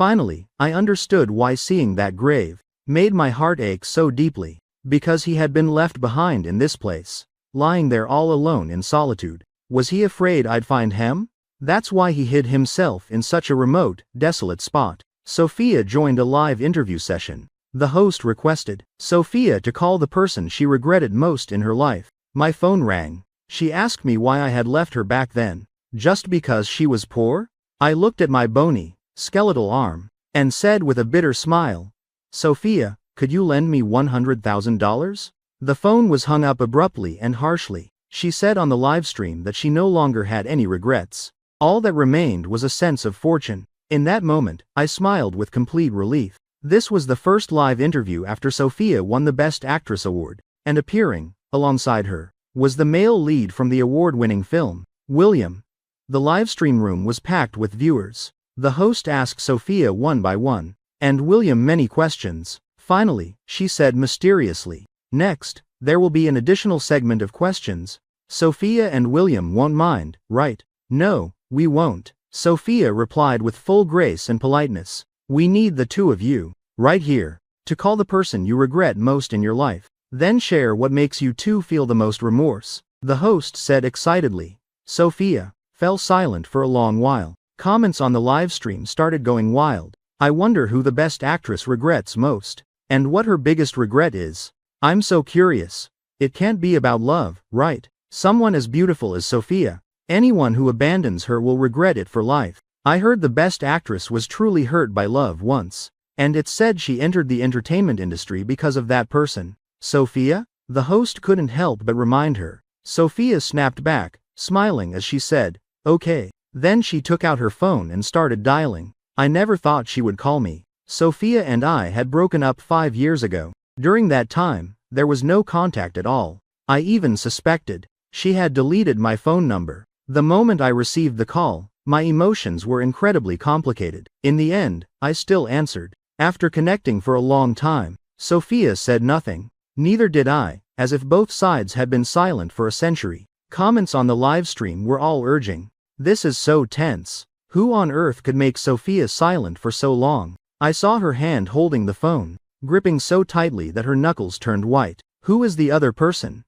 Finally, I understood why seeing that grave made my heart ache so deeply. Because he had been left behind in this place, lying there all alone in solitude. Was he afraid I'd find him? That's why he hid himself in such a remote, desolate spot. Sophia joined a live interview session. The host requested Sophia to call the person she regretted most in her life. My phone rang. She asked me why I had left her back then. Just because she was poor? I looked at my bony, skeletal arm, and said with a bitter smile, Sophia, could you lend me $100,000? The phone was hung up abruptly and harshly. She said on the live stream that she no longer had any regrets. All that remained was a sense of fortune. In that moment, I smiled with complete relief. This was the first live interview after Sophia won the Best Actress award, and appearing, alongside her, was the male lead from the award-winning film, William. The live stream room was packed with viewers. The host asked Sophia one by one, and William many questions. Finally, she said mysteriously, next, there will be an additional segment of questions. Sophia and William won't mind, right? No, we won't. Sophia replied with full grace and politeness. We need the two of you, right here, to call the person you regret most in your life. Then share what makes you two feel the most remorse. The host said excitedly. Sophia fell silent for a long while. Comments on the live stream started going wild. I wonder who the Best Actress regrets most. And what her biggest regret is. I'm so curious. It can't be about love, right? Someone as beautiful as Sophia. Anyone who abandons her will regret it for life. I heard the Best Actress was truly hurt by love once. And it's said she entered the entertainment industry because of that person. Sophia? The host couldn't help but remind her. Sophia snapped back, smiling as she said, okay. Then she took out her phone and started dialing. I never thought she would call me. Sophia and I had broken up 5 years ago. During that time, there was no contact at all. I even suspected she had deleted my phone number. The moment I received the call, my emotions were incredibly complicated. In the end, I still answered. After connecting for a long time, Sophia said nothing. Neither did I, as if both sides had been silent for a century. Comments on the live stream were all urging. This is so tense. Who on earth could make Sophia silent for so long? I saw her hand holding the phone, gripping so tightly that her knuckles turned white. Who is the other person?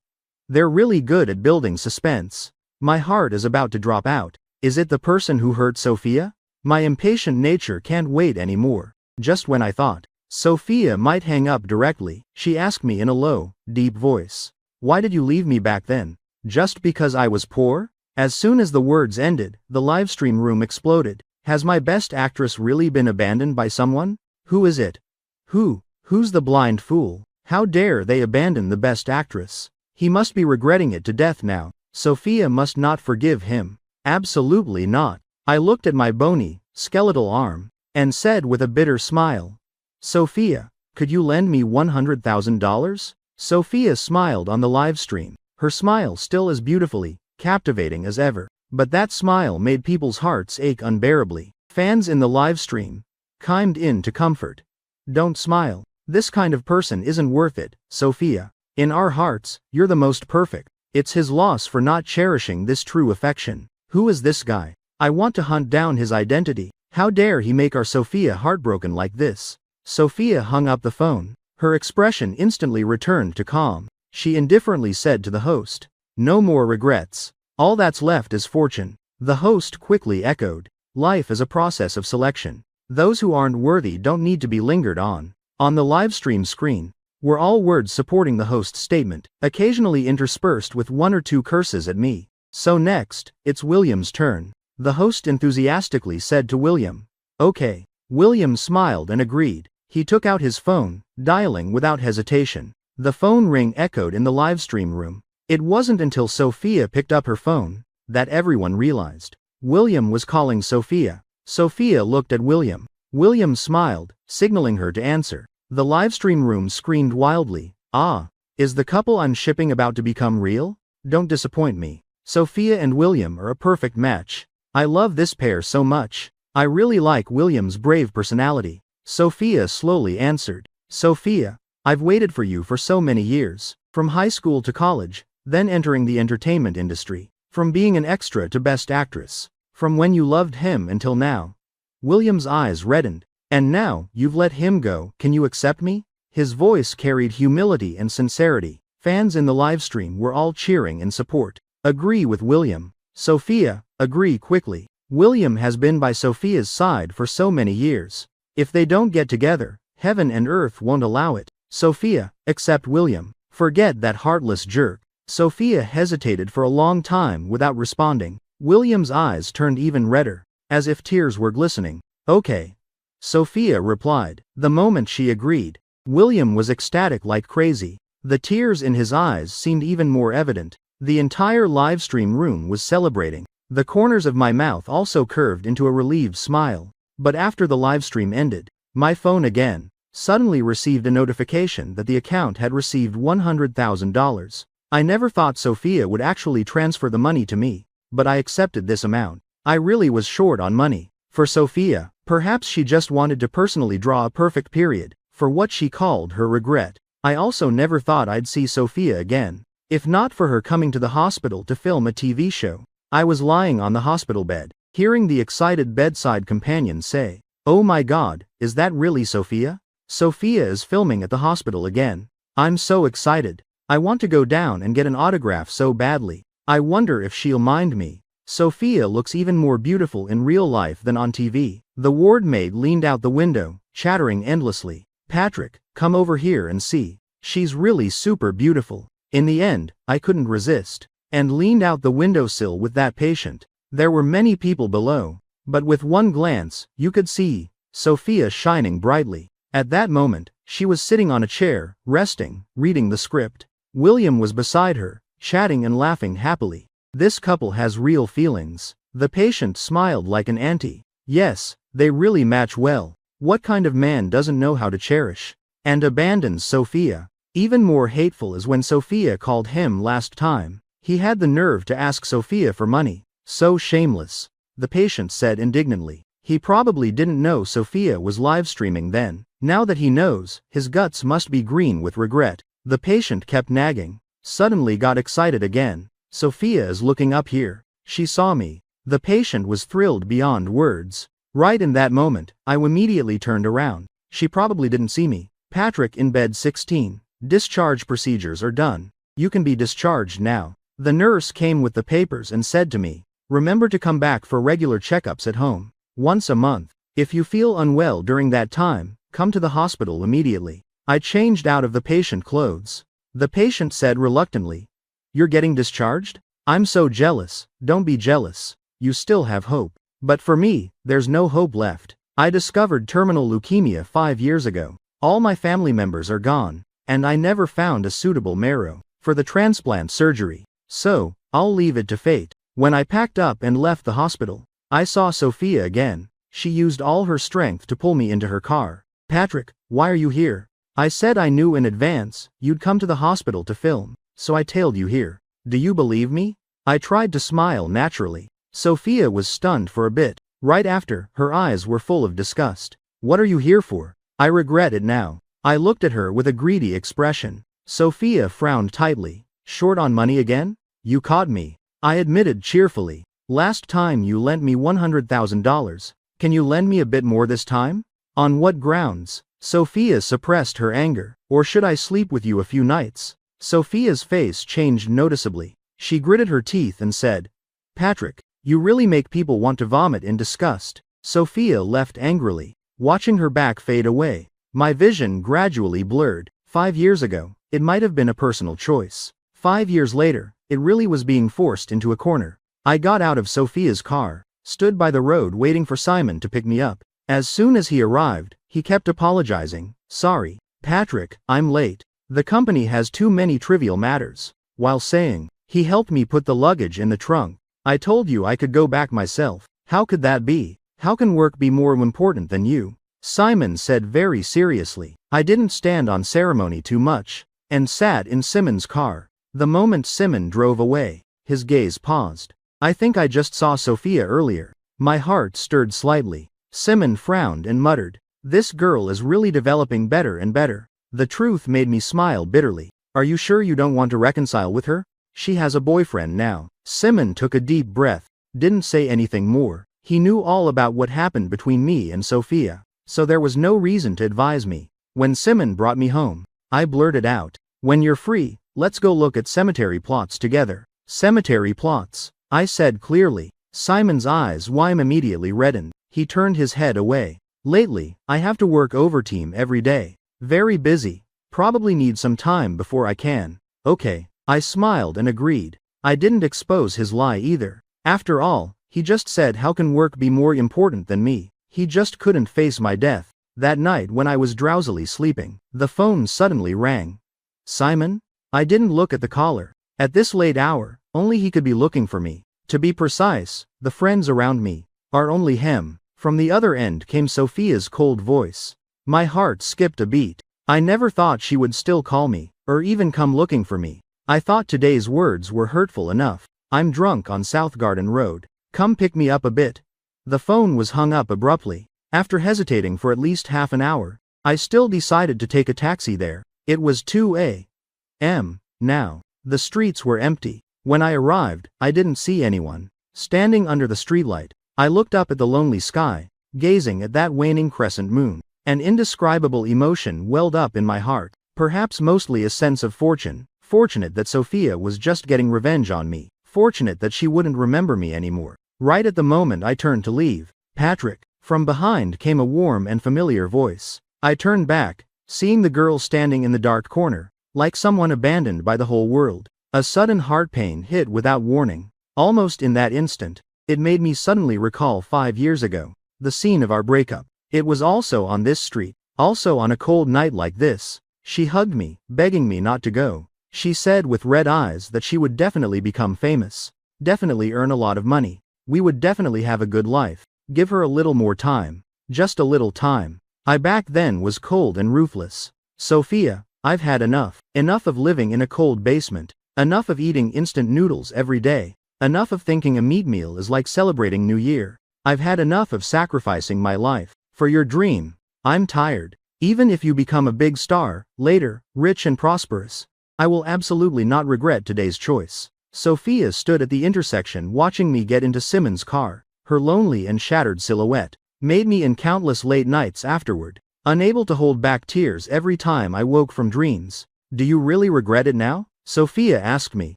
They're really good at building suspense. My heart is about to drop out. Is it the person who hurt Sophia? My impatient nature can't wait anymore. Just when I thought Sophia might hang up directly, she asked me in a low, deep voice. Why did you leave me back then? Just because I was poor? As soon as the words ended, the livestream room exploded. Has my Best Actress really been abandoned by someone? Who is it? Who's the blind fool? How dare they abandon the Best Actress? He must be regretting it to death now. Sophia must not forgive him. Absolutely not. I looked at my bony, skeletal arm, and said with a bitter smile, Sophia, could you lend me $100,000? Sophia smiled on the live stream, her smile still as beautifully captivating as ever. But that smile made people's hearts ache unbearably. Fans in the live stream chimed in to comfort. Don't smile. This kind of person isn't worth it, Sophia. In our hearts, you're the most perfect. It's his loss for not cherishing this true affection. Who is this guy? I want to hunt down his identity. How dare he make our Sophia heartbroken like this? Sophia hung up the phone. Her expression instantly returned to calm. She indifferently said to the host, no more regrets. All that's left is fortune. The host quickly echoed. Life is a process of selection. Those who aren't worthy don't need to be lingered on. On the livestream screen were all words supporting the host's statement, occasionally interspersed with one or two curses at me. So next, it's William's turn. The host enthusiastically said to William. Okay. William smiled and agreed. He took out his phone, dialing without hesitation. The phone ring echoed in the livestream room. It wasn't until Sophia picked up her phone that everyone realized. William was calling Sophia. Sophia looked at William. William smiled, signaling her to answer. The livestream room screamed wildly. Ah, is the couple I'm shipping about to become real? Don't disappoint me. Sophia and William are a perfect match. I love this pair so much. I really like William's brave personality. Sophia slowly answered. Sophia, I've waited for you for so many years. From high school to college, then entering the entertainment industry. From being an extra to Best Actress. From when you loved him until now. William's eyes reddened, And now, you've let him go, can you accept me? His voice carried humility and sincerity. Fans in the livestream were all cheering in support. Agree with William. Sophia, agree quickly. William has been by Sophia's side for so many years. If they don't get together, heaven and earth won't allow it. Sophia, accept William. Forget that heartless jerk. Sophia hesitated for a long time without responding. William's eyes turned even redder, as if tears were glistening. Okay. Sophia replied. The moment she agreed, William was ecstatic like crazy. The tears in his eyes seemed even more evident. The entire livestream room was celebrating. The corners of my mouth also curved into a relieved smile. But after the livestream ended, my phone again suddenly received a notification that the account had received $100,000. I never thought Sophia would actually transfer the money to me, but I accepted this amount. I really was short on money. For Sophia, perhaps she just wanted to personally draw a perfect period for what she called her regret. I also never thought I'd see Sophia again. If not for her coming to the hospital to film a TV show. I was lying on the hospital bed, hearing the excited bedside companion say, "Oh my God, is that really Sophia? Sophia is filming at the hospital again. I'm so excited. I want to go down and get an autograph so badly. I wonder if she'll mind me." Sophia looks even more beautiful in real life than on TV. The ward maid leaned out the window, chattering endlessly. "Patrick, come over here and see. She's really super beautiful." In the end, I couldn't resist, and leaned out the windowsill with that patient. There were many people below, but with one glance, you could see Sophia shining brightly. At that moment, she was sitting on a chair, resting, reading the script. William was beside her, chatting and laughing happily. This couple has real feelings. The patient smiled like an auntie. Yes, they really match well. What kind of man doesn't know how to cherish and abandons Sophia? Even more hateful is when Sophia called him last time. He had the nerve to ask Sophia for money. So shameless, the patient said indignantly. He probably didn't know Sophia was live streaming then. Now that he knows, his guts must be green with regret. The patient kept nagging. Suddenly got excited again. "Sophia is looking up here. She saw me." The patient was thrilled beyond words. Right in that moment, I immediately turned around. She probably didn't see me. "Patrick in bed 16. Discharge procedures are done. You can be discharged now." The nurse came with the papers and said to me, "Remember to come back for regular checkups at home. Once a month. If you feel unwell during that time, come to the hospital immediately." I changed out of the patient clothes. The patient said reluctantly, "You're getting discharged? I'm so jealous." "Don't be jealous. You still have hope. But for me, there's no hope left. I discovered terminal leukemia 5 years ago. All my family members are gone, and I never found a suitable marrow for the transplant surgery. So, I'll leave it to fate." When I packed up and left the hospital, I saw Sophia again. She used all her strength to pull me into her car. "Patrick, why are you here?" I said I knew in advance you'd come to the hospital to film, so I tailed you here. Do you believe me? I tried to smile naturally. Sophia was stunned for a bit. Right after, her eyes were full of disgust. "What are you here for?" "I regret it now." I looked at her with a greedy expression. Sophia frowned tightly. "Short on money again?" "You caught me," I admitted cheerfully. "Last time you lent me $100,000. Can you lend me a bit more this time?" "On what grounds?" Sophia suppressed her anger. "Or should I sleep with you a few nights?" Sophia's face changed noticeably. She gritted her teeth and said, "Patrick, you really make people want to vomit in disgust." Sophia left angrily, watching her back fade away. My vision gradually blurred. 5 years ago, it might have been a personal choice. 5 years later, it really was being forced into a corner. I got out of Sophia's car, stood by the road waiting for Simon to pick me up. As soon as he arrived, he kept apologizing. "Sorry, Patrick, I'm late. The company has too many trivial matters." While saying, he helped me put the luggage in the trunk. "I told you I could go back myself." "How could that be? How can work be more important than you?" Simon said very seriously. I didn't stand on ceremony too much, and sat in Simon's car. The moment Simon drove away, his gaze paused. "I think I just saw Sophia earlier." My heart stirred slightly. Simon frowned and muttered, "This girl is really developing better and better." The truth made me smile bitterly. "Are you sure you don't want to reconcile with her? She has a boyfriend now." Simon took a deep breath, didn't say anything more. He knew all about what happened between me and Sophia. so there was no reason to advise me. When Simon brought me home, I blurted out, "When you're free, let's go look at cemetery plots together." "Cemetery plots," I said clearly. Simon's eyes immediately reddened. He turned his head away. "Lately, I have to work overtime every day. Very busy. Probably need some time before I can." "Okay." I smiled and agreed. I didn't expose his lie either. After all, he just said how can work be more important than me? He just couldn't face my death. That night when I was drowsily sleeping, the phone suddenly rang. "Simon?" I didn't look at the caller. At this late hour, only he could be looking for me. To be precise, the friends around me are only him. From the other end came Sophia's cold voice. My heart skipped a beat. I never thought she would still call me, or even come looking for me. I thought today's words were hurtful enough. "I'm drunk on South Garden Road. Come pick me up a bit." The phone was hung up abruptly. After hesitating for at least half an hour, I still decided to take a taxi there. It was 2 a.m. now. The streets were empty. When I arrived, I didn't see anyone. Standing under the streetlight, I looked up at the lonely sky, gazing at that waning crescent moon. An indescribable emotion welled up in my heart, perhaps mostly a sense of fortune. Fortunate that Sophia was just getting revenge on me. Fortunate that she wouldn't remember me anymore. Right at the moment I turned to leave, "Patrick," from behind came a warm and familiar voice. I turned back, seeing the girl standing in the dark corner, like someone abandoned by the whole world. A sudden heart pain hit without warning. Almost in that instant, it made me suddenly recall 5 years ago, the scene of our breakup. It was also on this street, also on a cold night like this. She hugged me, begging me not to go. She said with red eyes that she would definitely become famous, definitely earn a lot of money. We would definitely have a good life. Give her a little more time. Just a little time. I back then was cold and ruthless. "Sophia, I've had enough. Enough of living in a cold basement. Enough of eating instant noodles every day. Enough of thinking a meat meal is like celebrating New Year. I've had enough of sacrificing my life for your dream. I'm tired. Even if you become a big star, later, rich and prosperous, I will absolutely not regret today's choice." Sophia stood at the intersection watching me get into Simon's car. Her lonely and shattered silhouette made me in countless late nights afterward, unable to hold back tears every time I woke from dreams. "Do you really regret it now?" Sophia asked me,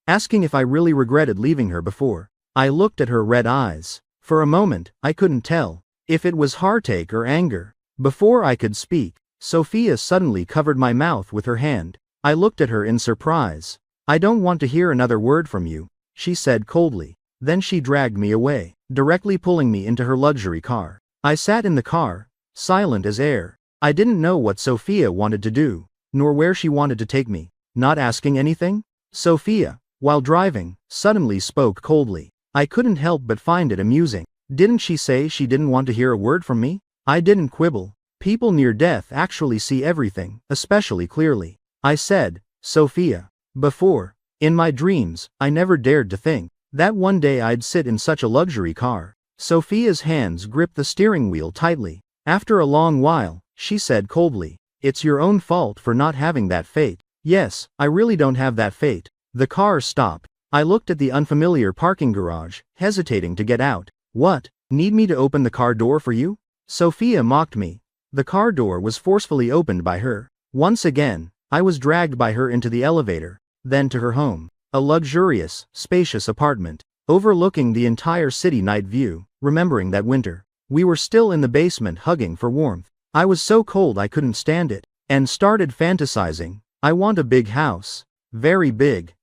asking if I really regretted leaving her before. I looked at her red eyes. For a moment, I couldn't tell if it was heartache or anger. Before I could speak, Sophia suddenly covered my mouth with her hand. I looked at her in surprise. "I don't want to hear another word from you," she said coldly. Then she dragged me away, directly pulling me into her luxury car. I sat in the car, silent as air. I didn't know what Sophia wanted to do, nor where she wanted to take me. Not asking anything? Sophia, while driving, suddenly spoke coldly. I couldn't help but find it amusing. Didn't she say she didn't want to hear a word from me? I didn't quibble. People near death actually see everything, especially clearly. I said, "Sophia, before, in my dreams, I never dared to think that one day I'd sit in such a luxury car." Sophia's hands gripped the steering wheel tightly. After a long while, she said coldly, "It's your own fault for not having that fate." "Yes, I really don't have that fate." The car stopped. I looked at the unfamiliar parking garage, hesitating to get out. "What? Need me to open the car door for you?" Sophia mocked me. The car door was forcefully opened by her. Once again, I was dragged by her into the elevator, then to her home. A luxurious, spacious apartment, overlooking the entire city night view. Remembering that winter, we were still in the basement hugging for warmth. I was so cold I couldn't stand it, and started fantasizing. I want a big house. Very big,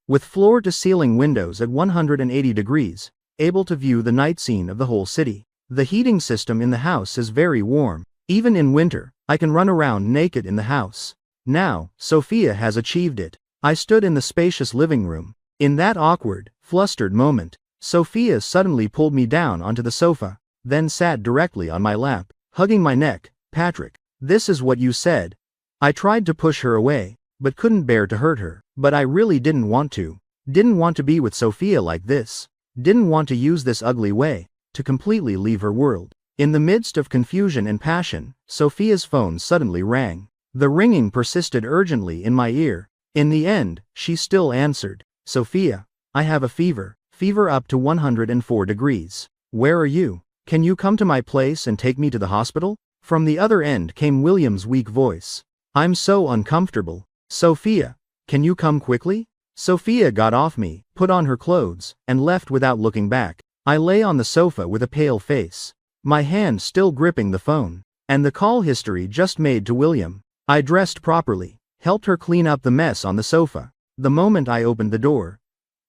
with floor-to-ceiling windows at 180 degrees, able to view the night scene of the whole city. The heating system in the house is very warm. Even in winter, I can run around naked in the house. Now, Sophia has achieved it. I stood in the spacious living room. In that awkward, flustered moment, Sophia suddenly pulled me down onto the sofa, then sat directly on my lap, hugging my neck. "Patrick, this is what you said." I tried to push her away, but couldn't bear to hurt her. But I really didn't want to. Didn't want to be with Sophia like this. Didn't want to use this ugly way to completely leave her world. In the midst of confusion and passion, Sophia's phone suddenly rang. The ringing persisted urgently in my ear. In the end, she still answered. "Sophia, I have a fever. Fever up to 104 degrees. Where are you?" Can you come to my place and take me to the hospital? From the other end came William's weak voice. I'm so uncomfortable. Sophia, can you come quickly? Sophia got off me, put on her clothes, and left without looking back. I lay on the sofa with a pale face, my hand still gripping the phone, and the call history just made to William. I dressed properly, helped her clean up the mess on the sofa. The moment I opened the door,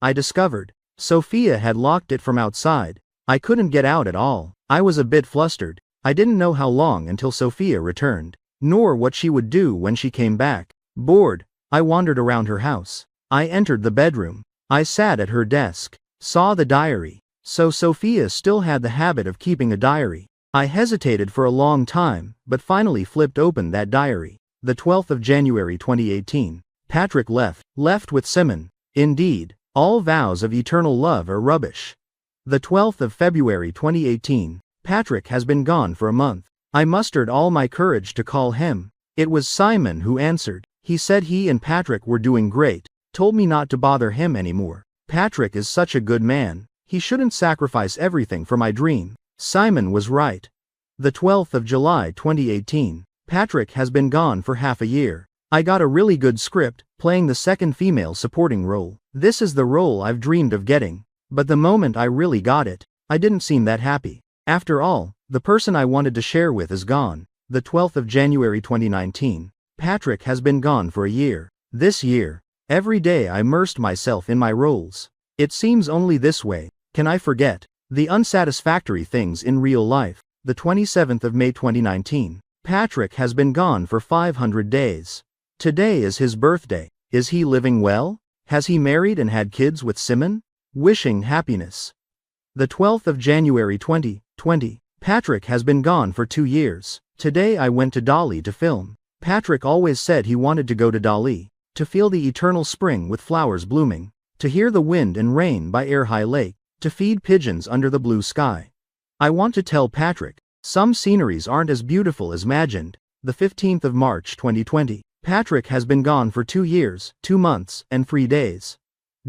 I discovered Sophia had locked it from outside. I couldn't get out at all. I was a bit flustered. I didn't know how long until Sophia returned, nor what she would do when she came back. Bored, I wandered around her house. I entered the bedroom. I sat at her desk, saw the diary. So Sophia still had the habit of keeping a diary. I hesitated for a long time, but finally flipped open that diary. The 12th of January 2018. Patrick left with Simon. Indeed, all vows of eternal love are rubbish. The 12th of February 2018. Patrick has been gone for a month. I mustered all my courage to call him. It was Simon who answered. He said he and Patrick were doing great, told me not to bother him anymore. Patrick is such a good man. He shouldn't sacrifice everything for my dream. Simon was right. The 12th of July 2018. Patrick has been gone for half a year. I got a really good script, playing the second female supporting role. This is the role I've dreamed of getting. But the moment I really got it, I didn't seem that happy. After all, the person I wanted to share with is gone. The 12th of January 2019. Patrick has been gone for a year. This year, every day I immersed myself in my roles. It seems only this way can I forget the unsatisfactory things in real life. The 27th of May 2019. Patrick has been gone for 500 days. Today is his birthday. Is he living well? Has he married and had kids with Simon? Wishing happiness. The 12th of January 2020. Patrick has been gone for 2 years. Today I went to Dali to film. Patrick always said he wanted to go to Dali, to feel the eternal spring with flowers blooming, to hear the wind and rain by Air High Lake, to feed pigeons under the blue sky. I want to tell Patrick, some sceneries aren't as beautiful as imagined. The 15th of March 2020. Patrick has been gone for 2 years, 2 months, and 3 days.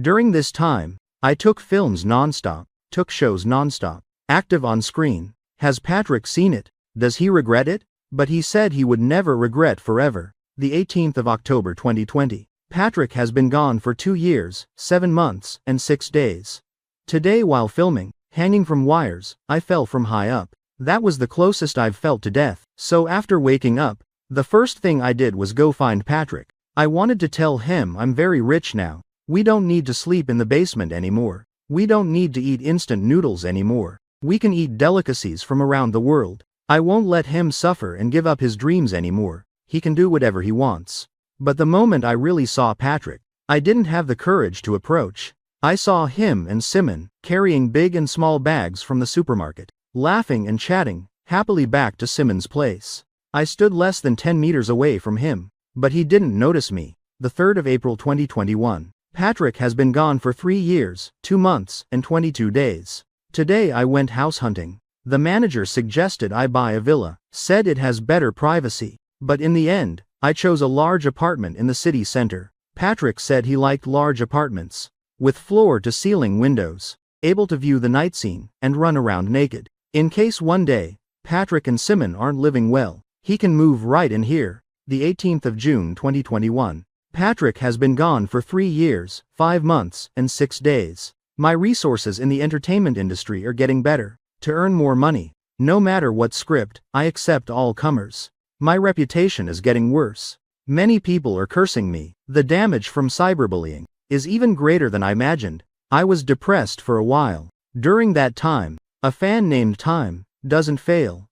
During this time, I took films non-stop, took shows non-stop, active on screen. Has Patrick seen it? Does he regret it? But he said he would never regret forever. The 18th of October 2020. Patrick has been gone for 2 years, 7 months, and 6 days. Today while filming, hanging from wires, I fell from high up. That was the closest I've felt to death. So after waking up, the first thing I did was go find Patrick. I wanted to tell him I'm very rich now. We don't need to sleep in the basement anymore. We don't need to eat instant noodles anymore. We can eat delicacies from around the world. I won't let him suffer and give up his dreams anymore. He can do whatever he wants. But the moment I really saw Patrick, I didn't have the courage to approach. I saw him and Simon, carrying big and small bags from the supermarket, laughing and chatting, happily back to Simon's place. I stood less than 10 meters away from him, but he didn't notice me. The 3rd of April 2021. Patrick has been gone for 3 years, 2 months, and 22 days. Today I went house hunting. The manager suggested I buy a villa, said it has better privacy. But in the end, I chose a large apartment in the city center. Patrick said he liked large apartments, with floor-to-ceiling windows, able to view the night scene, and run around naked. In case one day, Patrick and Simon aren't living well, he can move right in here. The 18th of June 2021. Patrick has been gone for 3 years, 5 months, and 6 days. My resources in the entertainment industry are getting better. To earn more money, no matter what script, I accept all comers. My reputation is getting worse. Many people are cursing me. The damage from cyberbullying is even greater than I imagined. I was depressed for a while. During that time, a fan named Time Doesn't Fail,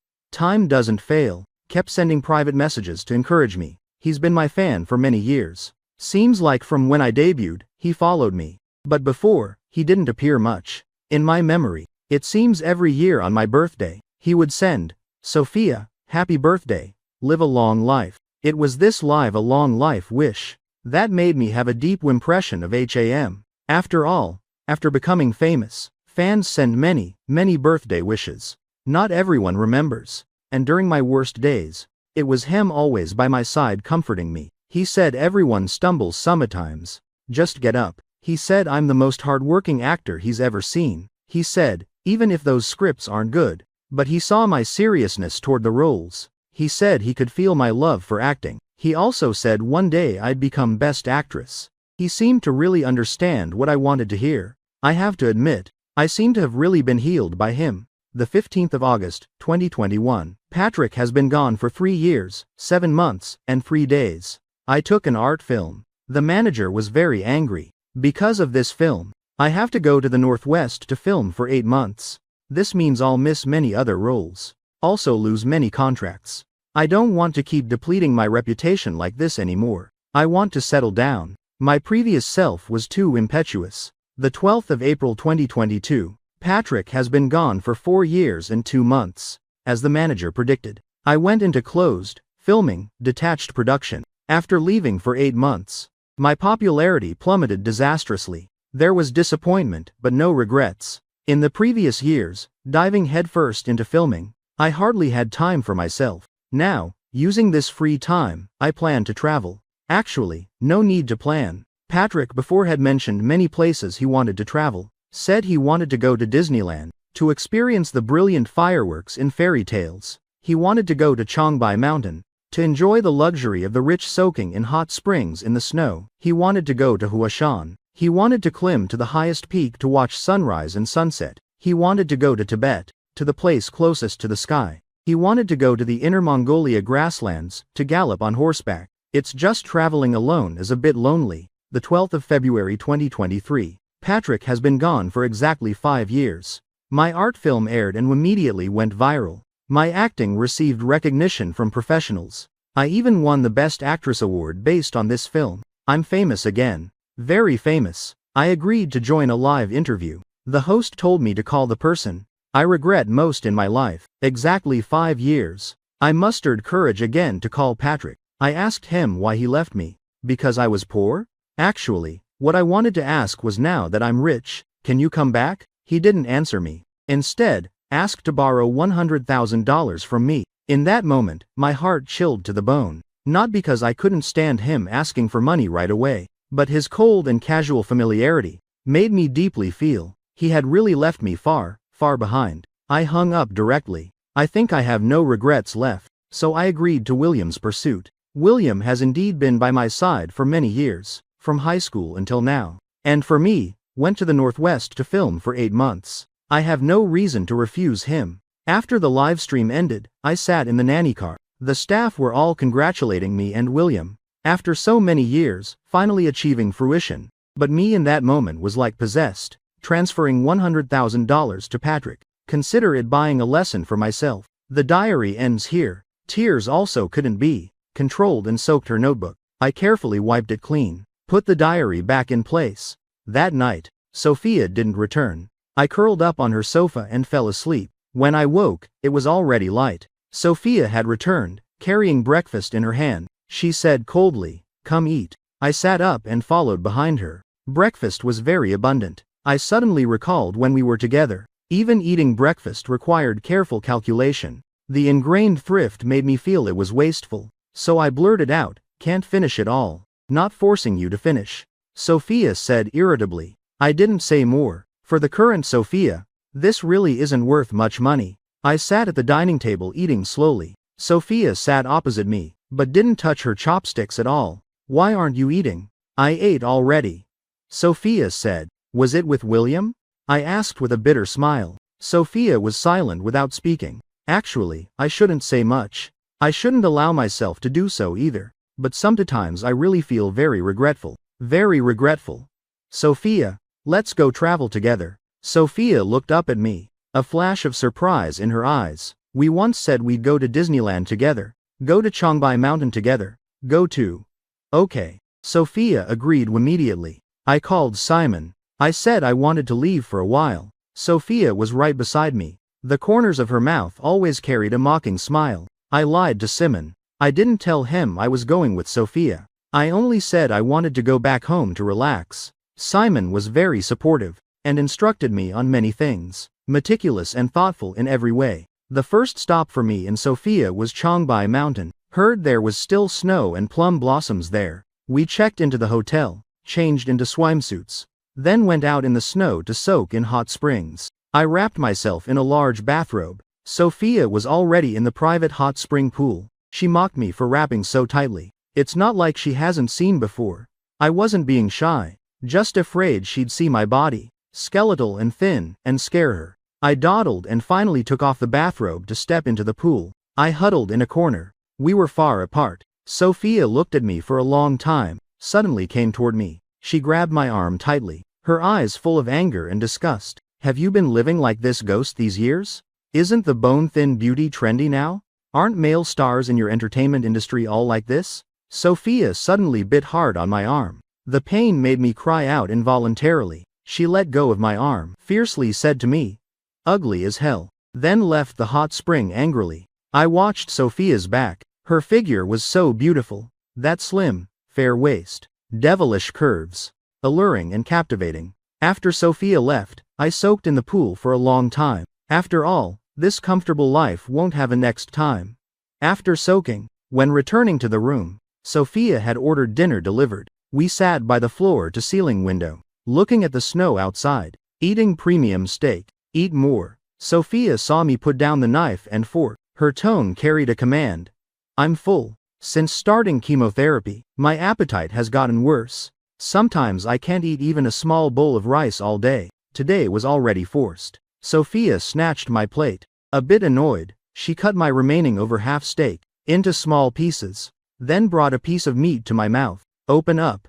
kept sending private messages to encourage me. He's been my fan for many years. Seems like from when I debuted, he followed me. But before, he didn't appear much. In my memory, it seems every year on my birthday, he would send, "Sophia, happy birthday, live a long life." It was this live a long life wish that made me have a deep impression of him. After all, after becoming famous, fans send many, many birthday wishes. Not everyone remembers. And during my worst days, it was him always by my side comforting me. He said everyone stumbles sometimes. Just get up. He said I'm the most hardworking actor he's ever seen. He said, even if those scripts aren't good, But he saw my seriousness toward the roles. He said he could feel my love for acting. He also said one day I'd become Best Actress. He seemed to really understand what I wanted to hear. I have to admit, I seem to have really been healed by him. The 15th of August, 2021. Patrick has been gone for 3 years, 7 months, and 3 days. I took an art film. The manager was very angry. Because of this film, I have to go to the Northwest to film for 8 months. This means I'll miss many other roles. Also lose many contracts. I don't want to keep depleting my reputation like this anymore. I want to settle down. My previous self was too impetuous. The 12th of April 2022. Patrick has been gone for 4 years and 2 months. As the manager predicted, I went into closed, filming, detached production. After leaving for 8 months, my popularity plummeted disastrously. There was disappointment, but no regrets. In the previous years, diving headfirst into filming, I hardly had time for myself. Now, using this free time, I plan to travel. Actually, no need to plan. Patrick before had mentioned many places he wanted to travel. Said he wanted to go to Disneyland, to experience the brilliant fireworks in fairy tales. He wanted to go to Changbai Mountain, to enjoy the luxury of the rich soaking in hot springs in the snow. He wanted to go to Huashan. He wanted to climb to the highest peak to watch sunrise and sunset. He wanted to go to Tibet, to the place closest to the sky. He wanted to go to the Inner Mongolia grasslands, to gallop on horseback. It's just traveling alone is a bit lonely. The 12th of February 2023. Patrick has been gone for exactly 5 years. My art film aired and immediately went viral. My acting received recognition from professionals. I even won the Best Actress award based on this film. I'm famous again. Very famous. I agreed to join a live interview. The host told me to call the person I regret most in my life. Exactly 5 years. I mustered courage again to call Patrick. I asked him why he left me. Because I was poor? Actually, what I wanted to ask was, now that I'm rich, can you come back? He didn't answer me. Instead, asked to borrow $100,000 from me. In that moment, my heart chilled to the bone. Not because I couldn't stand him asking for money right away, but his cold and casual familiarity made me deeply feel he had really left me far, far behind. I hung up directly. I think I have no regrets left, so I agreed to William's pursuit. William has indeed been by my side for many years, from high school until now. And for me, went to the Northwest to film for 8 months. I have no reason to refuse him. After the live stream ended, I sat in the nanny car. The staff were all congratulating me and William. After so many years, finally achieving fruition. But me in that moment was like possessed, transferring $100,000 to Patrick. Consider it buying a lesson for myself. The diary ends here. Tears also couldn't be controlled and soaked her notebook. I carefully wiped it clean, put the diary back in place. That night, Sophia didn't return. I curled up on her sofa and fell asleep. When I woke, it was already light. Sophia had returned, carrying breakfast in her hand. She said coldly, "Come eat." I sat up and followed behind her. Breakfast was very abundant. I suddenly recalled when we were together. Even eating breakfast required careful calculation. The ingrained thrift made me feel it was wasteful. So I blurted out, "Can't finish it all." "Not forcing you to finish," Sophia said irritably. I didn't say more. For the current Sophia, this really isn't worth much money. I sat at the dining table eating slowly. Sophia sat opposite me, but didn't touch her chopsticks at all. "Why aren't you eating?" "I ate already," Sophia said. "Was it with William?" I asked with a bitter smile. Sophia was silent without speaking. Actually, I shouldn't say much. I shouldn't allow myself to do so either. But sometimes I really feel very regretful. Very regretful. "Sophia, let's go travel together." Sophia looked up at me, a flash of surprise in her eyes. "We once said we'd go to Disneyland together. Go to Changbai Mountain together. Go to." "Okay." Sophia agreed immediately. I called Simon. I said I wanted to leave for a while. Sophia was right beside me. The corners of her mouth always carried a mocking smile. I lied to Simon. I didn't tell him I was going with Sophia. I only said I wanted to go back home to relax. Simon was very supportive, and instructed me on many things, meticulous and thoughtful in every way. The first stop for me and Sophia was Changbai Mountain. Heard there was still snow and plum blossoms there. We checked into the hotel, changed into swimsuits, then went out in the snow to soak in hot springs. I wrapped myself in a large bathrobe, Sophia was already in the private hot spring pool. She mocked me for wrapping so tightly. It's not like she hasn't seen before. I wasn't being shy, just afraid she'd see my body, skeletal and thin, and scare her. I dawdled and finally took off the bathrobe to step into the pool. I huddled in a corner. We were far apart. Sophia looked at me for a long time, suddenly came toward me. She grabbed my arm tightly, her eyes full of anger and disgust. Have you been living like this ghost these years? Isn't the bone-thin beauty trendy now? Aren't male stars in your entertainment industry all like this? Sophia suddenly bit hard on my arm. The pain made me cry out involuntarily. She let go of my arm, fiercely said to me, "Ugly as hell," then left the hot spring angrily. I watched Sophia's back. Her figure was so beautiful. That slim, fair waist, devilish curves, alluring and captivating. After Sophia left, I soaked in the pool for a long time. After all, this comfortable life won't have a next time. After soaking, when returning to the room, Sophia had ordered dinner delivered. We sat by the floor-to-ceiling window, looking at the snow outside, eating premium steak. Eat more. Sophia saw me put down the knife and fork. Her tone carried a command. I'm full. Since starting chemotherapy, my appetite has gotten worse. Sometimes I can't eat even a small bowl of rice all day. Today was already forced. Sophia snatched my plate. A bit annoyed, she cut my remaining over half steak into small pieces, then brought a piece of meat to my mouth. Open up.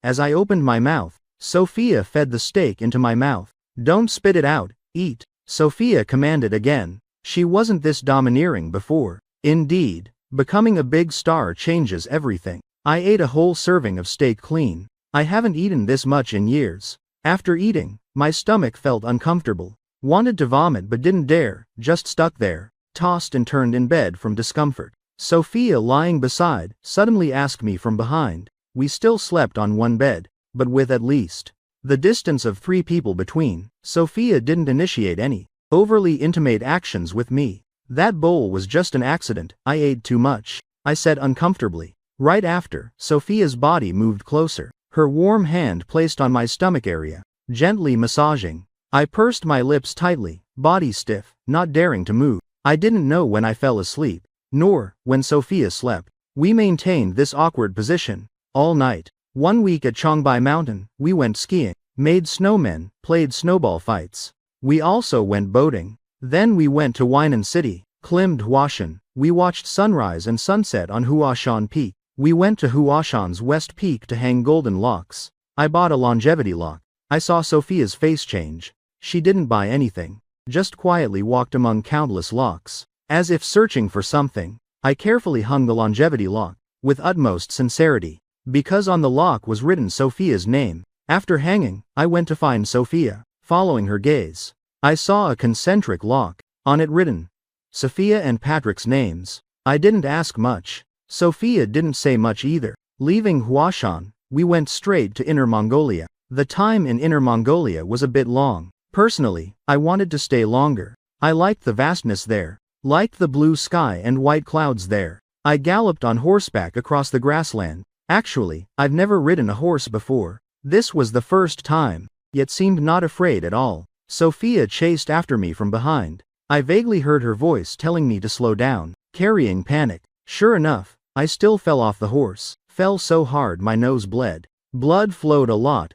As I opened my mouth, Sophia fed the steak into my mouth. Don't spit it out, eat, Sophia commanded again. She wasn't this domineering before. Indeed, becoming a big star changes everything. I ate a whole serving of steak clean. I haven't eaten this much in years. After eating, my stomach felt uncomfortable. Wanted to vomit but didn't dare, just stuck there, tossed and turned in bed from discomfort. Sophia, lying beside, suddenly asked me from behind. We still slept on one bed, but with at least the distance of 3 people between. Sophia didn't initiate any overly intimate actions with me. That bowl was just an accident. I ate too much, I said uncomfortably. Right after, Sophia's body moved closer, her warm hand placed on my stomach area, gently massaging. I pursed my lips tightly, body stiff, not daring to move. I didn't know when I fell asleep, nor when Sophia slept. We maintained this awkward position all night. 1 week at Chongbai Mountain, we went skiing, made snowmen, played snowball fights. We also went boating. Then we went to Huainan City, climbed Huashan. We watched sunrise and sunset on Huashan Peak. We went to Huashan's West Peak to hang golden locks. I bought a longevity lock. I saw Sophia's face change. She didn't buy anything, just quietly walked among countless locks. As if searching for something, I carefully hung the longevity lock, with utmost sincerity, because on the lock was written Sophia's name. After hanging, I went to find Sophia. Following her gaze, I saw a concentric lock, on it written Sophia and Patrick's names. I didn't ask much. Sophia didn't say much either. Leaving Huashan, we went straight to Inner Mongolia. The time in Inner Mongolia was a bit long. Personally, I wanted to stay longer. I liked the vastness there, liked the blue sky and white clouds there. I galloped on horseback across the grassland. Actually, I've never ridden a horse before. This was the first time, yet seemed not afraid at all. Sophia chased after me from behind. I vaguely heard her voice telling me to slow down, carrying panic. Sure enough, I still fell off the horse, fell so hard my nose bled. Blood flowed a lot,